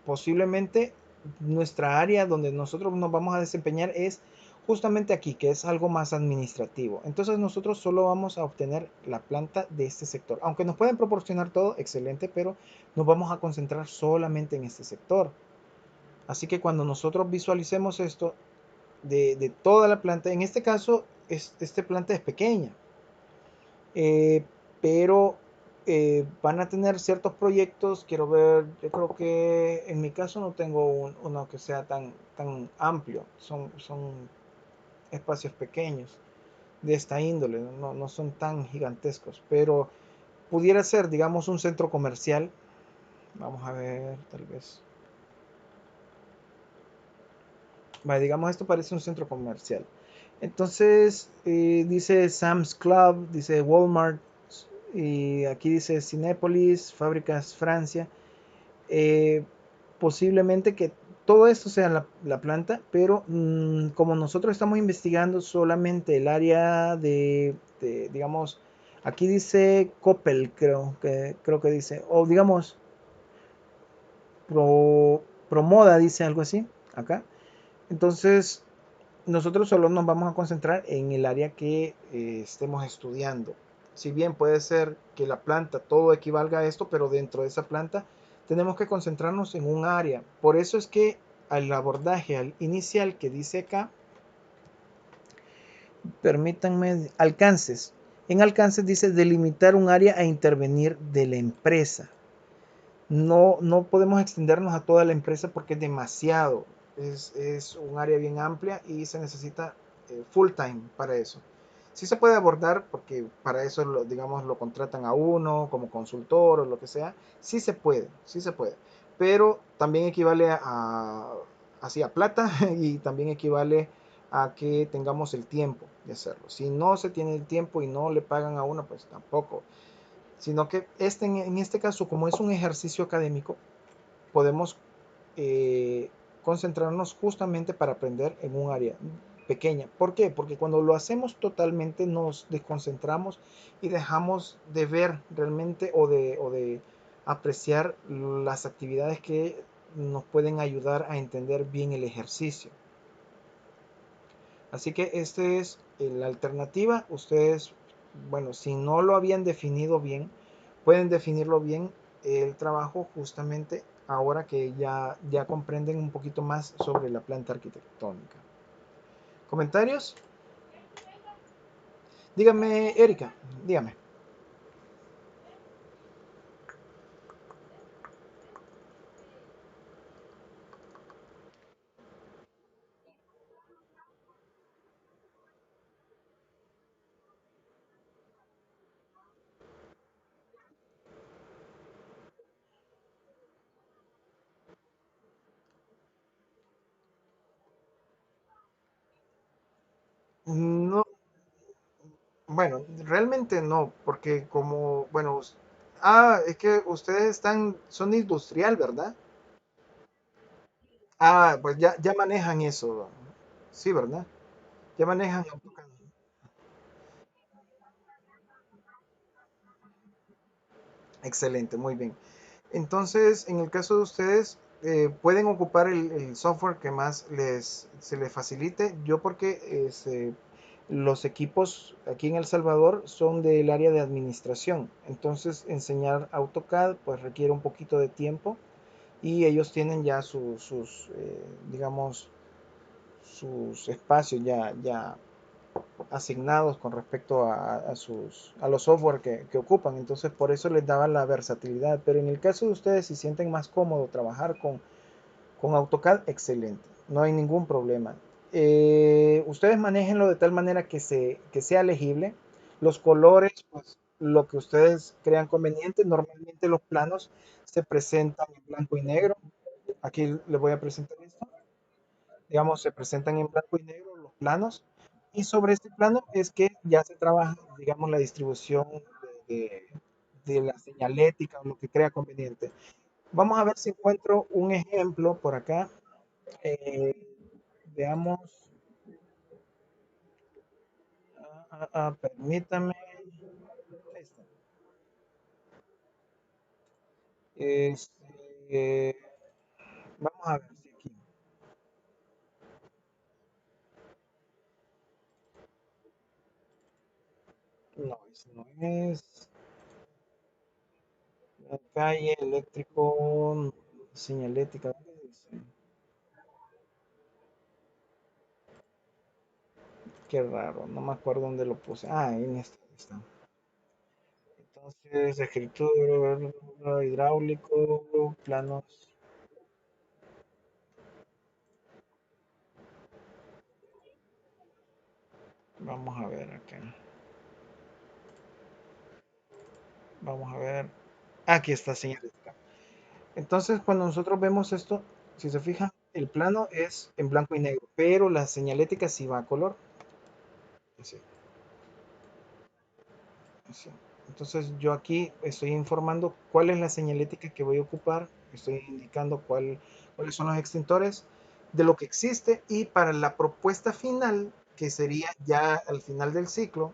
posiblemente nuestra área donde nosotros nos vamos a desempeñar es justamente aquí, que es algo más administrativo. Entonces nosotros solo vamos a obtener la planta de este sector. Aunque nos pueden proporcionar todo, excelente, pero nos vamos a concentrar solamente en este sector. Así que cuando nosotros visualicemos esto de toda la planta, en este caso, esta planta es pequeña, eh, pero van a tener ciertos proyectos. Quiero ver, yo creo que en mi caso no tengo uno que sea tan amplio, son espacios pequeños de esta índole, no son tan gigantescos, pero pudiera ser, digamos, un centro comercial. Vamos a ver, tal vez. Vale, digamos, esto parece un centro comercial. Entonces, dice Sam's Club, dice Walmart, y aquí dice Cinépolis, Fábricas Francia. Eh, Posiblemente que todo esto sea la planta, pero como nosotros estamos investigando solamente el área digamos, aquí dice Coppel, creo que dice, o digamos, Promoda dice algo así, acá. Entonces, nosotros solo nos vamos a concentrar en el área que estemos estudiando. Si bien puede ser que la planta todo equivalga a esto, pero dentro de esa planta tenemos que concentrarnos en un área. Por eso es que al abordaje al inicial que dice acá, permítanme, alcances. En alcances dice delimitar un área a intervenir de la empresa. No podemos extendernos a toda la empresa porque es demasiado. Es un área bien amplia y se necesita full time para eso. Sí se puede abordar porque para eso, digamos, lo contratan a uno como consultor o lo que sea. Sí se puede, sí se puede. Pero también equivale así a plata y también equivale a que tengamos el tiempo de hacerlo. Si no se tiene el tiempo y no le pagan a uno, pues tampoco, sino que en este caso, como es un ejercicio académico, podemos eh, concentrarnos justamente para aprender en un área pequeña. ¿Por qué? Porque cuando lo hacemos totalmente nos desconcentramos y dejamos de ver realmente o de apreciar las actividades que nos pueden ayudar a entender bien el ejercicio. Así que esta es la alternativa. Ustedes, bueno, si no lo habían definido bien, pueden definirlo bien el trabajo justamente ahora que ya comprenden un poquito más sobre la planta arquitectónica. ¿Comentarios? Dígame, Erika, dígame. No, bueno, realmente no, porque como, bueno, es que ustedes son industrial, ¿verdad? Pues ya manejan eso, sí, ¿verdad? Ya manejan AutoCAD. Excelente, muy bien. Entonces, en el caso de ustedes, pueden ocupar el software que más se les facilite. Yo porque los equipos aquí en El Salvador son del área de administración. Entonces, enseñar AutoCAD pues requiere un poquito de tiempo y ellos tienen ya digamos, sus espacios ya asignados con respecto a los software que ocupan. Entonces, por eso les daba la versatilidad. Pero en el caso de ustedes, si sienten más cómodo trabajar con AutoCAD, excelente. No hay ningún problema. Ustedes manéjenlo de tal manera que sea legible. Los colores, pues lo que ustedes crean conveniente. Normalmente los planos se presentan en blanco y negro. Aquí les voy a presentar esto. Digamos, se presentan en blanco y negro los planos, y sobre este plano es que ya se trabaja, digamos, la distribución de, de la señalética o lo que crea conveniente. Vamos a ver si encuentro un ejemplo por acá. Eh, Veamos. Permítame. Ahí está. Este, vamos a ver si aquí. No, ese no es. La calle, eléctrico, señalética. ¿Dónde dice? Qué raro, no me acuerdo dónde lo puse. En este está. Entonces, escritura, hidráulico, planos. Vamos a ver acá. Vamos a ver. Aquí está, señorita. Entonces, cuando nosotros vemos esto, si se fijan, el plano es en blanco y negro, pero la señalética sí va a color. Sí, sí. Entonces, yo aquí estoy informando cuál es la señalética que voy a ocupar, estoy indicando cuáles son los extintores de lo que existe, y para la propuesta final, que sería ya al final del ciclo,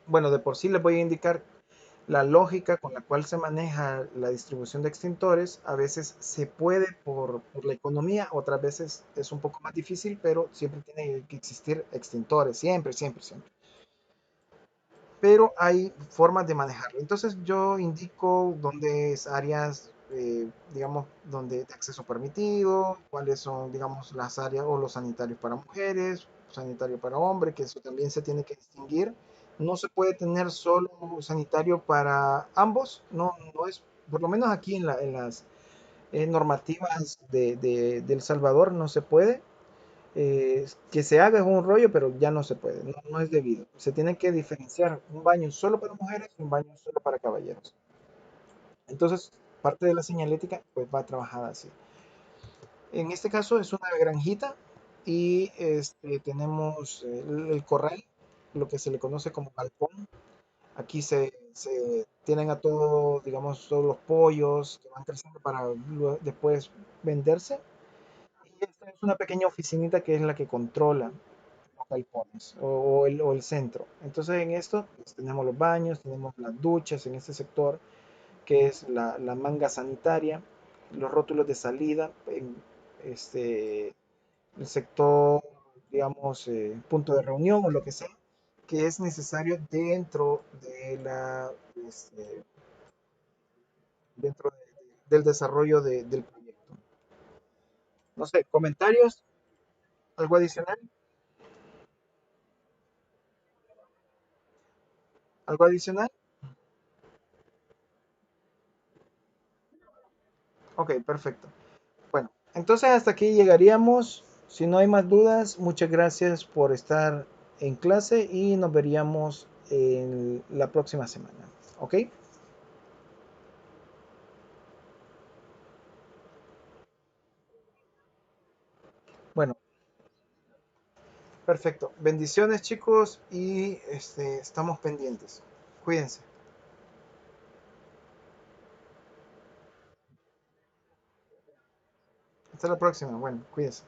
bueno, de por sí les voy a indicar la lógica con la cual se maneja la distribución de extintores. A veces se puede por la economía, otras veces es un poco más difícil, pero siempre tiene que existir extintores, siempre, siempre, siempre. Pero hay formas de manejarlo. Entonces yo indico dónde es áreas, digamos, donde de acceso permitido, cuáles son, digamos, las áreas o los sanitarios para mujeres, sanitario para hombres, que eso también se tiene que distinguir. No se puede tener solo sanitario para ambos, no es Por lo menos aquí en las normativas de El Salvador no se puede. Que se haga es un rollo, pero ya no se puede, no, no es debido. Se tiene que diferenciar un baño solo para mujeres y un baño solo para caballeros. Entonces, parte de la señalética pues va trabajada así. En este caso es una granjita y tenemos el corral, lo que se le conoce como galpón. Aquí se tienen a todos, digamos, todos los pollos que van creciendo para después venderse. Y esta es una pequeña oficinita que es la que controla los galpones o el centro. Entonces en esto pues, tenemos los baños, tenemos las duchas en este sector, que es la manga sanitaria, los rótulos de salida en este, el sector, digamos, punto de reunión o lo que sea, que es necesario dentro de dentro del desarrollo del proyecto. No sé, comentarios, algo adicional, algo adicional. Ok, perfecto. Bueno, entonces hasta aquí llegaríamos. Si no hay más dudas, muchas gracias por estar en clase y nos veríamos en la próxima semana. ¿Ok? Bueno, perfecto. Bendiciones chicos y estamos pendientes. Cuídense. Hasta la próxima. Bueno, cuídense.